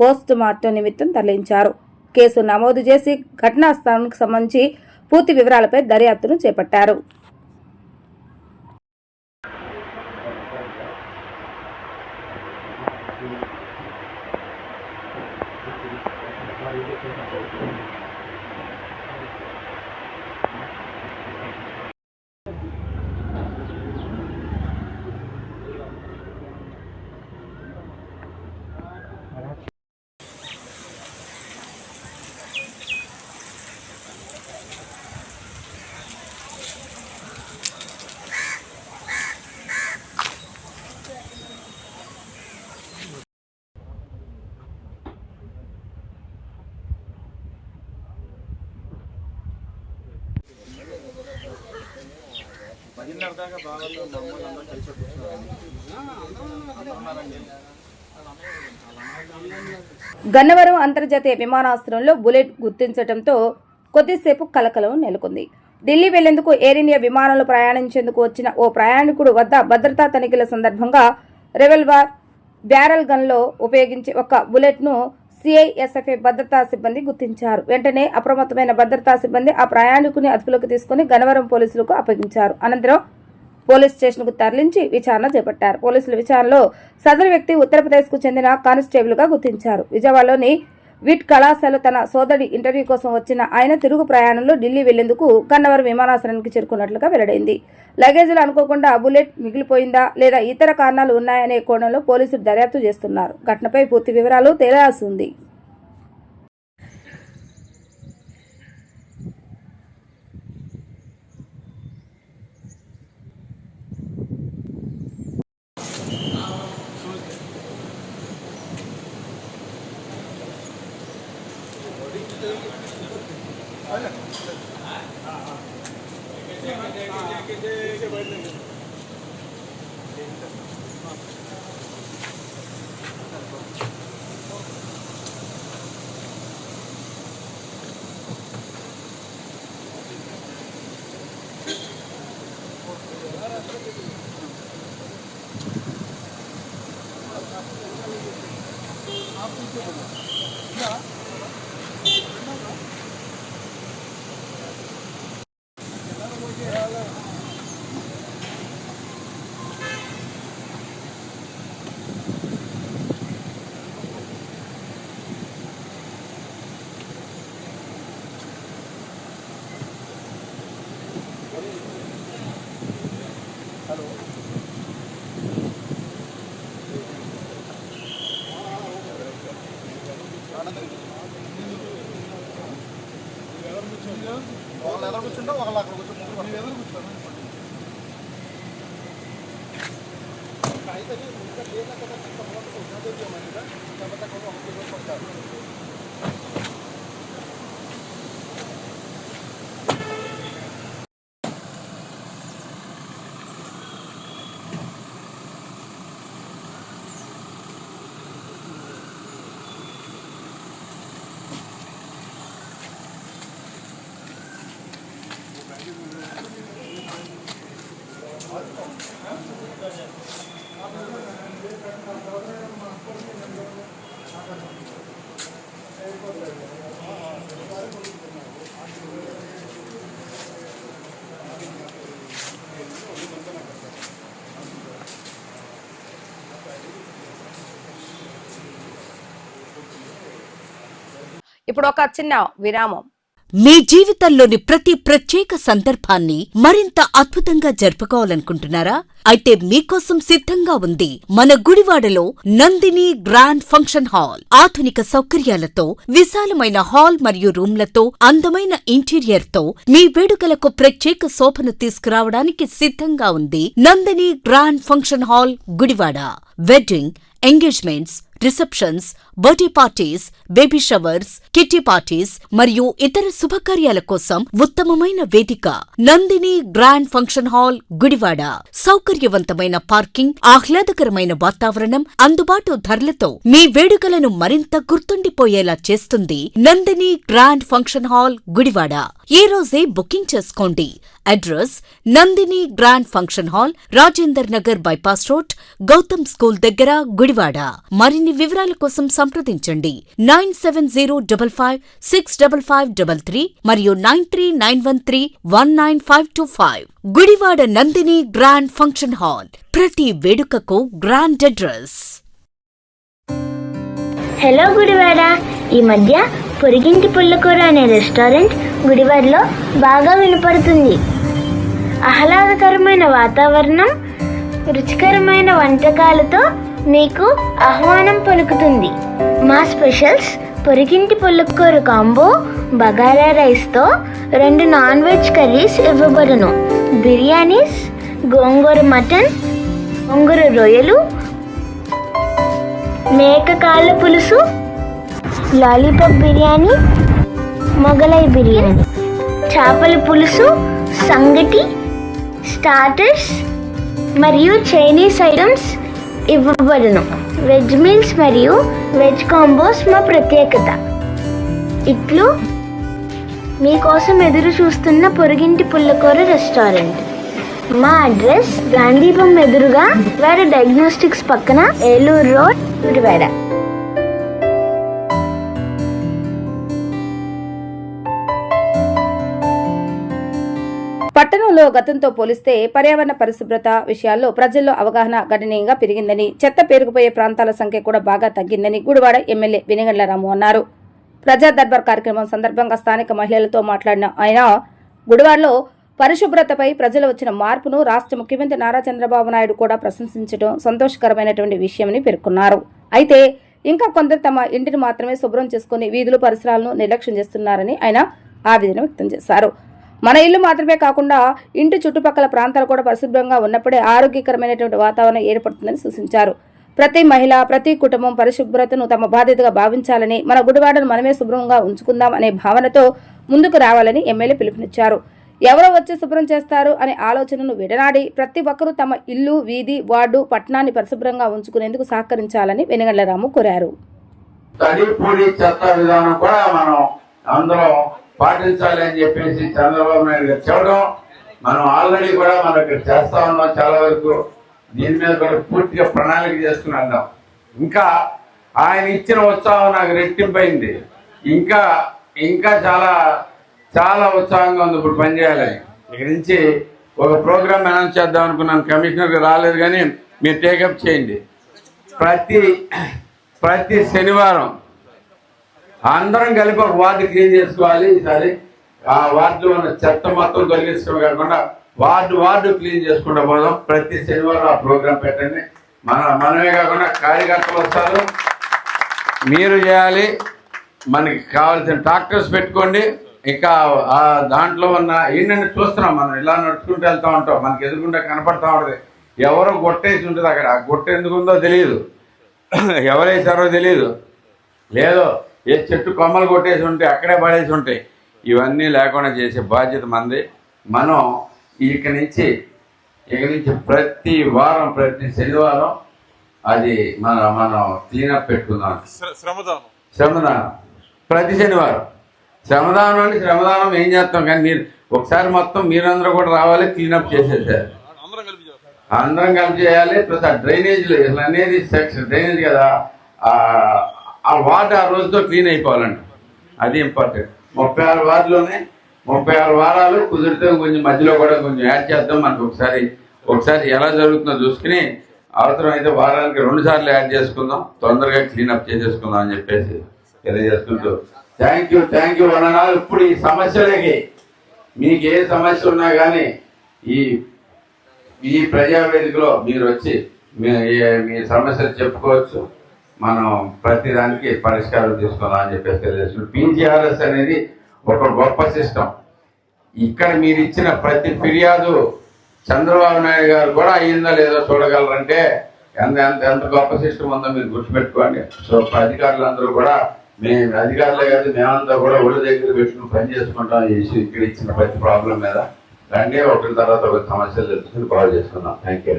పోస్ట్ మార్టం నిమిత్తం తరలించారు. కేసు నమోదు చేసి ఘటనా స్థలానికి సంబంధించి పూర్తి వివరాలపై దర్యాప్తును చేపట్టారు. గన్నవరం అంతర్జాతీయ విమానాశ్రయంలో బుల్లెట్ గుర్తించడంతో కొద్దిసేపు కలకలం నెలకొంది. ఢిల్లీ వెళ్లేందుకు ఎయిర్ ఇండియా విమానంలో ప్రయాణించేందుకు వచ్చిన ఓ ప్రయాణికుడు వద్ద భద్రతా తనిఖీల సందర్భంగా రివల్వర్ బ్యారల్ గన్లో ఉపయోగించే ఒక బుల్లెట్ ను సిఐఎస్ఎఫ్ భద్రతా సిబ్బంది గుర్తించారు. వెంటనే అప్రమత్తమైన భద్రతా సిబ్బంది ఆ ప్రయాణికుని అదుపులోకి తీసుకుని గన్నవరం పోలీసులకు అప్పగించారు. అనంతరం పోలీస్ స్టేషన్కు తరలించి విచారణ చేపట్టారు. పోలీసుల విచారణలో సదరు వ్యక్తి ఉత్తరప్రదేశ్కు చెందిన కానిస్టేబుల్గా గుర్తించారు. విజయవాడలోని విట్ కళాశాల తన సోదరి ఇంటర్వ్యూ కోసం వచ్చిన ఆయన తిరుగు ప్రయాణంలో ఢిల్లీ వెళ్లేందుకు గన్నవరం విమానాశ్రయానికి చేరుకున్నట్లుగా వెల్లడైంది. లగేజీలు అనుకోకుండా బుల్లెట్ మిగిలిపోయిందా లేదా ఇతర కారణాలు ఉన్నాయనే కోణంలో పోలీసులు దర్యాప్తు చేస్తున్నారు. ఘటనపై పూర్తి వివరాలు తేలాల్సి ఉంది. ఇప్పుడు ఒక చిన్న విరామం. మీ జీవితంలోని ప్రతి ప్రత్యేక సందర్భాన్ని మరింత అద్భుతంగా జరుపుకోవాలనుకుంటున్నారా? అయితే మీకోసం సిద్ధంగా ఉంది మన గుడివాడలో నందిని గ్రాండ్ ఫంక్షన్ హాల్. ఆధునిక సౌకర్యాలతో, విశాలమైన హాల్ మరియు రూమ్లతో, అందమైన ఇంటీరియర్ తో మీ వేడుకలకు ప్రత్యేక శోభను తీసుకురావడానికి సిద్ధంగా ఉంది Nandini grand function hall Gudivada. Wedding, engagements, receptions, birthday parties, baby showers, kitty parties మరియు ఇతర శుభకార్యాల కోసం ఉత్తమమైన వేదిక Nandini grand function hall Gudivada. సౌకర్యవంతమైన పార్కింగ్, ఆహ్లాదకరమైన వాతావరణం, అందుబాటు ధరలతో మీ వేడుకలను మరింత గుర్తుండిపోయేలా చేస్తుంది Nandini grand function hall Gudivada. ఈ రోజే బుకింగ్ చేసుకోండి. Address Nandini grand function hall, Rajender Nagar bypass road, Gautam school దగ్గర గుడివాడ. మరిన్ని వివరాల కోసం సంప్రదించండి 9705565533 మరియు 9391319525. Gudivada Nandini grand function hall, ప్రతి వేడుకకు గ్రాండ్ అడ్రస్. హలో గుడివాడ. ఈ మధ్య పొరిగింటి పుల్లకూర అనే రెస్టారెంట్ గుడివాడలో బాగా వినపడుతుంది. ఆహ్లాదకరమైన వాతావరణం, రుచికరమైన వంటకాలతో మీకు ఆహ్వానం పలుకుతుంది. మా స్పెషల్స్ పొరిగింటి పుల్లకూర కాంబో, బగారా రైస్తో 2 నాన్ వెజ్ కర్రీస్ ఇవ్వబడును. బిర్యానీస్, గోంగూర మటన్, గోంగూర రొయ్యలు, మేక కాళ్ళ పులుసు, లాలీపాప్ బిర్యానీ, మొగలై బిర్యానీ, చేపల పులుసు, సంగటి, స్టార్టర్స్ మరియు చైనీస్ ఐటమ్స్ ఇవ్వబడును. వెజ్ మీల్స్ మరియు వెజ్ కాంబోస్ మా ప్రత్యేకత. ఇట్లు మీకోసం ఎదురు చూస్తున్న పొరుగింటి పుల్లకూర రెస్టారెంట్. మా అడ్రస్ గాంధీపం ఎదురుగా వేరే డయాగ్నోస్టిక్స్ పక్కన, ఏలూరు రోడ్, గుడివాడ. పట్టణంలో గతంతో పోలిస్తే పర్యావరణ పరిశుభ్రత విషయాల్లో ప్రజల్లో అవగాహన గణనీయంగా పెరిగిందని, చెత్త పేరుకుపోయే ప్రాంతాల సంఖ్య కూడా బాగా తగ్గిందని గుడివాడ ఎమ్మెల్యే వెనిగండ్ల రాము అన్నారు. ప్రజా దర్బార్ కార్యక్రమం సందర్భంగా స్థానిక మహిళలతో మాట్లాడిన ఆయన గుడివాడలో పరిశుభ్రతపై ప్రజలు వచ్చిన మార్పును రాష్ట్ర ముఖ్యమంత్రి నారా చంద్రబాబు నాయుడు కూడా ప్రశంసించడం సంతోషకరమైనటువంటి విషయమని పేర్కొన్నారు. అయితే ఇంకా కొందరు తమ ఇంటిని మాత్రమే శుభ్రం చేసుకుని వీధులు పరిసరాలను నిర్లక్ష్యం చేస్తున్నారని ఆయన ఆవేదన వ్యక్తం చేశారు. మన ఇల్లు మాత్రమే కాకుండా ఇంటి చుట్టుపక్కల ప్రాంతాలు కూడా పరిశుభ్రంగా ఉన్నప్పుడే ఆరోగ్యకరమైనటువంటి వాతావరణం ఏర్పడుతుందని సూచించారు. ప్రతి మహిళ, ప్రతి కుటుంబం పరిశుభ్రతను తమ బాధ్యతగా భావించాలని, మన గుడివాడను మనమే శుభ్రంగా ఉంచుకుందాం అనే భావనతో ముందుకు రావాలని ఎమ్మెల్యే పిలుపునిచ్చారు. ఎవరో వచ్చి శుభ్రం చేస్తారు అనే ఆలోచనను విడనాడి ప్రతి ఒక్కరూ తమ ఇల్లు, వీధి, వార్డు, పట్టణాన్ని పరిశుభ్రంగా ఉంచుకునేందుకు సహకరించాలని వెనగళ్ల రాము కోరారు. తడి పొడి చెత్త విధానం కూడా మనం అందరం పాటించాలి అని చెప్పేసి చంద్రబాబు నాయుడు గారు చెప్పడం, మనం ఆల్రెడీ కూడా మనం ఇక్కడ చేస్తా ఉన్నాం. చాలా వరకు దీని మీద కూడా పూర్తిగా ప్రణాళిక చేసుకుని అన్నాం. ఇంకా ఆయన ఇచ్చిన ఉత్సాహం నాకు రెట్టింపైంది. ఇంకా ఇంకా చాలా చాలా ఉత్సాహంగా ఉంది ఇప్పుడు పనిచేయాలని. ఇక్కడి నుంచి ఒక ప్రోగ్రామ్ అనౌన్స్ చేద్దాం అనుకున్నాను. కమిషనర్కి రాలేదు కానీ మీరు టేకప్ చేయండి. ప్రతి శనివారం అందరం కలిపి ఒక వార్డు క్లీన్ చేసుకోవాలి. ఈసారి ఆ వార్డులో ఉన్న చెత్త మొత్తం తొలగించడం కాకుండా వార్డు క్లీన్ చేసుకుంటూ పోదాం. ప్రతి శనివారం ఆ ప్రోగ్రాం పెట్టండి. మనమే కాకుండా కార్యకర్తలు వస్తారు, మీరు చేయాలి. మనకి కావాల్సిన ట్రాక్టర్స్ పెట్టుకోండి. ఇంకా ఆ దాంట్లో ఉన్న ఏంటంటే చూస్తున్నాం, మనం ఇలా నడుచుకుంటూ వెళ్తూ ఉంటాం, మనకి ఎదురుకుంటే కనపడతా ఉంటుంది. ఎవరో గొట్టేసి ఉంటుంది అక్కడ. ఆ గొట్ట ఎందుకు ఉందో తెలియదు, ఎవరేసారో తెలియదు, లేదో ఏ చెట్టు కొమ్మలు కొట్టేసి ఉంటే అక్కడే పడేసి ఉంటాయి. ఇవన్నీ లేకుండా చేసే బాధ్యత మనది. మనం ఇక నుంచి ప్రతి వారం ప్రతి శనివారం అది మనం క్లీనప్ పెట్టుకుందాం. శ్రమదానం ప్రతి శనివారం. శ్రమదానం అంటే శ్రమదానం ఏం చేస్తాం కానీ మీరు ఒకసారి మొత్తం మీరందరూ కూడా రావాలి, క్లీనప్ చేసేసారు. అందరం కలిపి చేయాలి. ప్లస్ ఆ డ్రైనేజీలు అనేది డ్రైనేజ్ కదా, ఆ వార్డు ఆ రోజుతో క్లీన్ అయిపోవాలండి. అది ఇంపార్టెంట్. 36 వార్డులోనే 36 వారాలు కుదిరితే కొంచెం మధ్యలో కూడా కొంచెం యాడ్ చేద్దాం. మనకు ఒకసారి ఎలా జరుగుతుందో చూసుకుని అవసరం అయితే వారానికి 2 సార్లు యాడ్ చేసుకుందాం, తొందరగా క్లీనప్ చేసేసుకుందాం అని చెప్పేసి తెలియజేసుకుంటూ థ్యాంక్ యూ అన్నారు. ఇప్పుడు ఈ సమస్యలకి మీకు ఏ సమస్య ఉన్నా కానీ ఈ ప్రజావేదికలో మీరు వచ్చి మీ సమస్యలు చెప్పుకోవచ్చు. మనం ప్రతి దానికి పరిష్కారం తీసుకుందాం అని చెప్పేసి తెలియజేస్తున్నాం. PGRS అనేది ఒక గొప్ప సిస్టమ్. ఇక్కడ మీరు ఇచ్చిన ప్రతి ఫిర్యాదు చంద్రబాబు నాయుడు గారు కూడా అయ్యిందో లేదో చూడగలరంటే ఎంత గొప్ప సిస్టమ్ ఉందో మీరు గుర్తుపెట్టుకోండి. సో అధికారులందరూ కూడా, మేము అధికారులే కాదు మేమంతా కూడా ఒళ్ళ దగ్గర పెట్టుకుని పని చేసుకుంటాం. ఈ ఇష్యూ ఇక్కడ ఇచ్చిన ప్రతి ప్రాబ్లం మీద రండి, ఒకరి తర్వాత ఒక సమస్యలు తెలుసుకుని బాగు చేసుకుందాం. Thank you.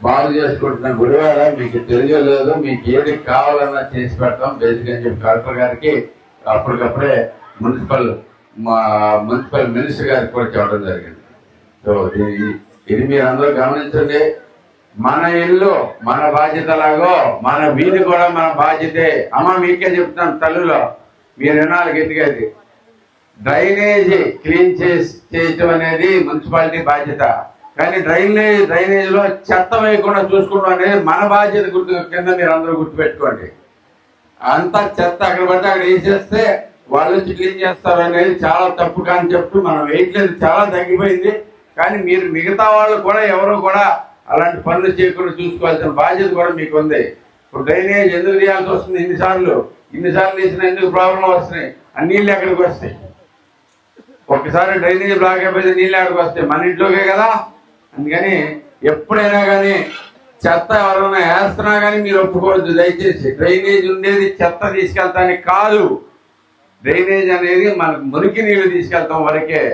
బాగు చేసుకుంటున్న గుడివాడ మీకు తెలియలేదు, మీకు ఏది కావాలన్నా చేసి పెడతాం బేసిక్ అని చెప్పి కలెక్టర్ గారికి అప్పటికప్పుడే మున్సిపల్ మినిస్టర్ గారికి కూడా చెప్పడం జరిగింది. సో ఇది మీరు అందరూ గమనించండి. మన ఇల్లు మన బాధ్యతలాగో మన వీధి కూడా మన బాధ్యతే. అమ్మ మీకే చెప్తున్నాను, తల్లులో మీరు వినాలి గట్టిగా. డ్రైనేజీ క్లీన్ చేయటం అనేది మున్సిపాలిటీ బాధ్యత. కానీ డ్రైనేజ్ లో చెత్త వేయకుండా చూసుకోవడం అనేది మన బాధ్యత. కింద మీరు అందరూ గుర్తుపెట్టుకోండి. అంతా చెత్త అక్కడ పడితే అక్కడ వేసేస్తే వాళ్ళు వచ్చి క్లీన్ చేస్తారు అనేది చాలా తప్పు కాన్సెప్ట్. మనం వేయట్లేదు, చాలా తగ్గిపోయింది. కానీ మీరు మిగతా వాళ్ళు కూడా ఎవరు కూడా అలాంటి పనులు చేయకుండా చూసుకోవాల్సిన బాధ్యత కూడా మీకు ఉంది. ఇప్పుడు డ్రైనేజ్ ఎందుకు తీయాల్సి వస్తుంది? ఇన్నిసార్లు తీసిన ఎందుకు ప్రాబ్లం వస్తున్నాయి? ఆ నీళ్ళు ఎక్కడికి వస్తాయి? ఒకసారి డ్రైనేజ్ బ్లాక్ అయిపోతే నీళ్ళు ఎక్కడికి వస్తాయి? మన ఇంట్లోకే కదా. అందుకని ఎప్పుడైనా కానీ చెత్త ఎవరైనా వేస్తున్నా కానీ మీరు ఒప్పుకోవద్దు దయచేసి. డ్రైనేజ్ ఉండేది చెత్త తీసుకెళ్తానికి కాదు. డ్రైనేజ్ అనేది మనకు మురికి నీళ్లు తీసుకెళ్తాం వరకే.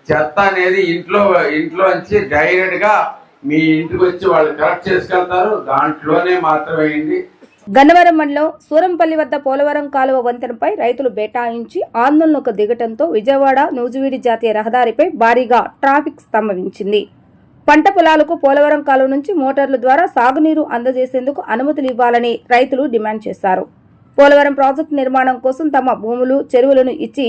చెత్త అనేది ఇంట్లోంచి డైరెక్ట్ గా మీ ఇంటికి వచ్చి వాళ్ళు కలెక్ట్ చేసుకెళ్తారు. దాంట్లోనే మాత్రమే. గన్నవరం మండలం సూరంపల్లి వద్ద పోలవరం కాలువ వంతెనపై రైతులు బైఠాయించి ఆందోళనకు దిగటంతో విజయవాడ నూజివీడి జాతీయ రహదారిపై భారీగా ట్రాఫిక్ స్తంభించింది. పంట పొలాలకు పోలవరం కాలువ నుంచి మోటార్ల ద్వారా సాగునీరు అందజేసేందుకు అనుమతులు ఇవ్వాలని రైతులు డిమాండ్ చేశారు. పోలవరం ప్రాజెక్టు నిర్మాణం కోసం తమ భూములు, చెరువులను ఇచ్చి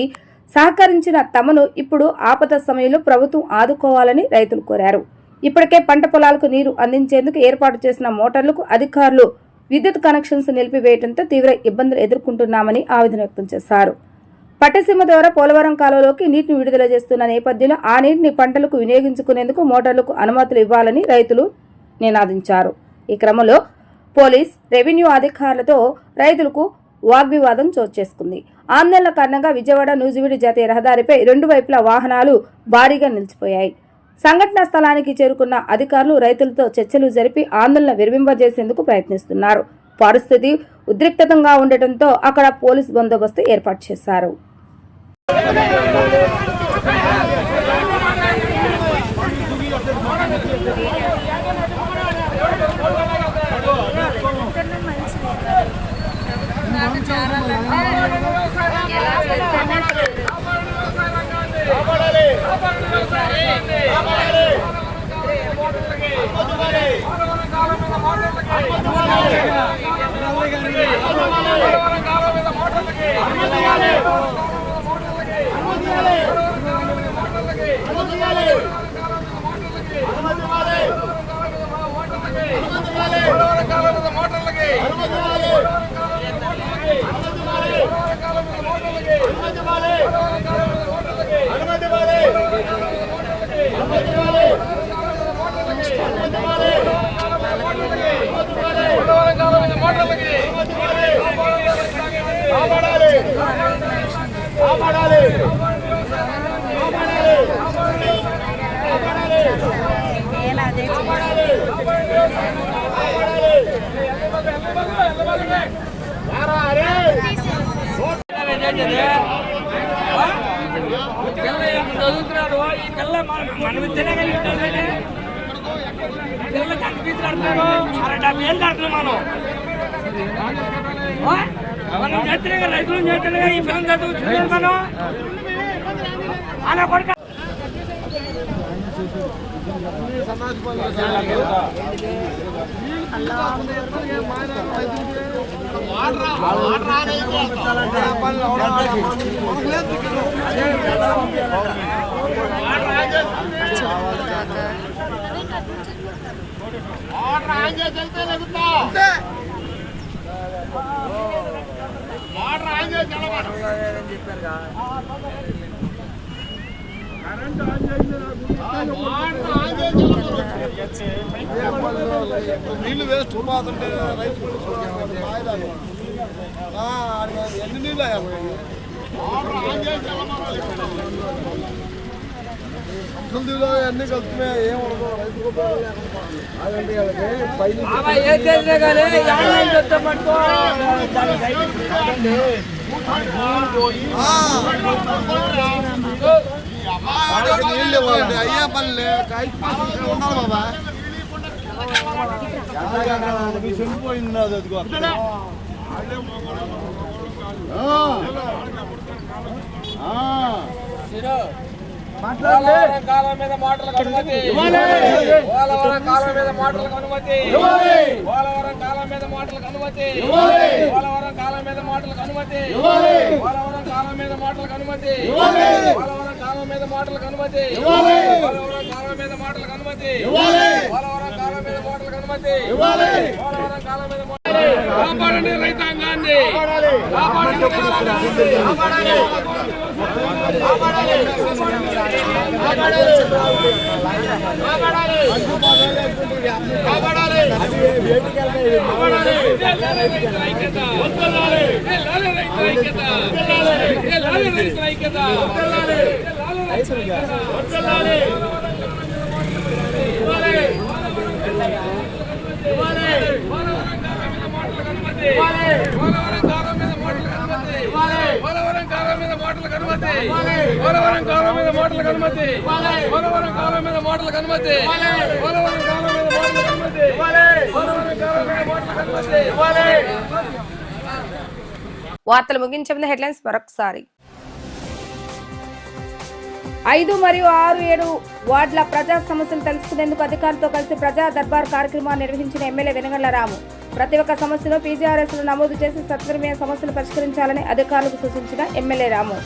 సహకరించిన తమను ఇప్పుడు ఆపద సమయంలో ప్రభుత్వం ఆదుకోవాలని రైతులు కోరారు. ఇప్పటికే పంట పొలాలకు నీరు అందించేందుకు ఏర్పాటు చేసిన మోటార్లకు అధికారులు విద్యుత్ కనెక్షన్స్ నిలిపివేయడంతో తీవ్ర ఇబ్బందులు ఎదుర్కొంటున్నామని ఆవేదన వ్యక్తం చేశారు. పట్టసీమ ద్వారా పోలవరం కాలువలోకి నీటిని విడుదల చేస్తున్న నేపథ్యంలో ఆ నీటిని పంటలకు వినియోగించుకునేందుకు మోటార్లకు అనుమతులు ఇవ్వాలని రైతులు నినాదించారు. ఈ క్రమంలో పోలీస్, రెవెన్యూ అధికారులతో రైతులకు వాగ్వివాదం చోటు చేసుకుంది. ఆందోళన కారణంగా విజయవాడ నూజివీడి జాతీయ రహదారిపై 2 వైపులా వాహనాలు భారీగా నిలిచిపోయాయి. సంఘటనా స్థలానికి చేరుకున్న అధికారులు రైతులతో చర్చలు జరిపి ఆందోళన విరమింపజేసేందుకు ప్రయత్నిస్తున్నారు. పరిస్థితి ఉద్రిక్తంగా ఉండటంతో అక్కడ పోలీస్ బందోబస్తు ఏర్పాటు చేశారు. చదువుతున్నాడు ఈ పిల్ల మనం ఇస్తేనే పిల్లలు కనిపించారు 70 ఏళ్ళు కడుతున్నాం మనం చేస్తేనే రైతులు చేస్తేనే ఈ పిల్లలు చదువుతున్నాం మనం అలా కొడుక నీళ్ళు వేస్ట్ పోతుంటే రైతు ఎన్ని నీళ్ళు అసలు అన్ని కలుస్తున్నాయి ఏం ఉండదు రైతు నీళ్ళు ఇవ్వాలండి అయ్యే పనులే ఉండాలి బాబా చనిపోయింది అది అదిగో కాలం మీద మాటలకు అనుమతి పోలవరం కాలం మీద మాటలకు అనుమతి పోలవరం కాలం మీద మాటలకు అనుమతి పోలవరం కాలం మీద మాటలకు అనుమతి పోలవరం కాలం మీద మాటలకు అనుమతి పోలవరం కాలం మీద మాటలకు అనుమతి పోలవరం కాలం మీద మాటలకు అనుమతి పోలవరం కాలం మీద మాటలకు అనుమతి పోలవరం కాలం మీద కాపాడండి రైతాంగాన్ని కాపాడండి పోలవరం కాలం మీద మాటలకు అనుమతి పోలవరం కాలం మీద మాటలకు అనుమతి పోలవరం కాలం మీద మాటలకు అనుమతి పోలవరం కాలం మీద మాటలకు అనుమతి పోలవరం కాలం మీద మాటలకు అనుమతి. వార్తలు ముగించే ముందు హెడ్లైన్స్ మరొకసారి. 5 మరియు 6, 7 వార్డుల ప్రజా సమస్యలు తెలుసుకునేందుకు అధికారులతో కలిసి ప్రజా దర్బార్ కార్యక్రమాన్ని నిర్వహించిన ఎమ్మెల్యే వెనగళ్ల రాము. ప్రతి ఒక్క సమస్యను పీజీఆర్ఎస్ లో నమోదు చేసి సత్వరమే సమస్యలు పరిష్కరించాలని అధికారులకు సూచించిన ఎమ్మెల్యే రాము.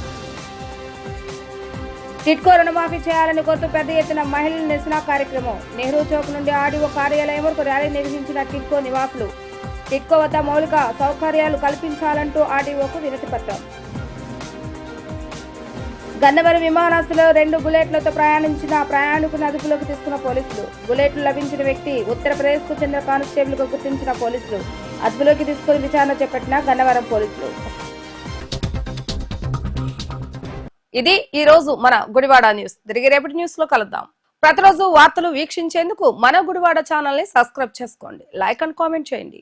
టిట్కో రుణమాఫీ చేయాలని కోరుతూ పెద్ద ఎత్తున మహిళల నిరసన కార్యక్రమం. నెహ్రూ చౌక్ నుండి ఆర్డీఓ కార్యాలయం వరకు ర్యాలీ నిర్వహించిన టిట్కో నివాసులు. టిట్కో వద్ద మౌలిక సౌకర్యాలు కల్పించాలంటూ ఆర్డీఓకు వినతి పత్రం. గన్నవరం విమానాశ్రయంలో 2 బుల్లెట్లతో ప్రయాణించిన ప్రయాణికులను అదుపులోకి తీసుకున్న పోలీసులు. బుల్లెట్లు లభించిన వ్యక్తి ఉత్తరప్రదేశ్ కు చెందిన కానిస్టేబుల్ గా గుర్తించిన పోలీసులు. అదుపులోకి తీసుకుని విచారణ చేపట్టిన గన్నవరం పోలీసులు. ఇది ఈ రోజు మన గుడివాడ న్యూస్. తిరిగి రేపటి న్యూస్ లో కలుద్దాం. ప్రతిరోజు వార్తలు వీక్షించేందుకు మన గుడివాడ ఛానల్ ని సబ్స్క్రైబ్ చేసుకోండి, లైక్ అండ్ కామెంట్ చేయండి.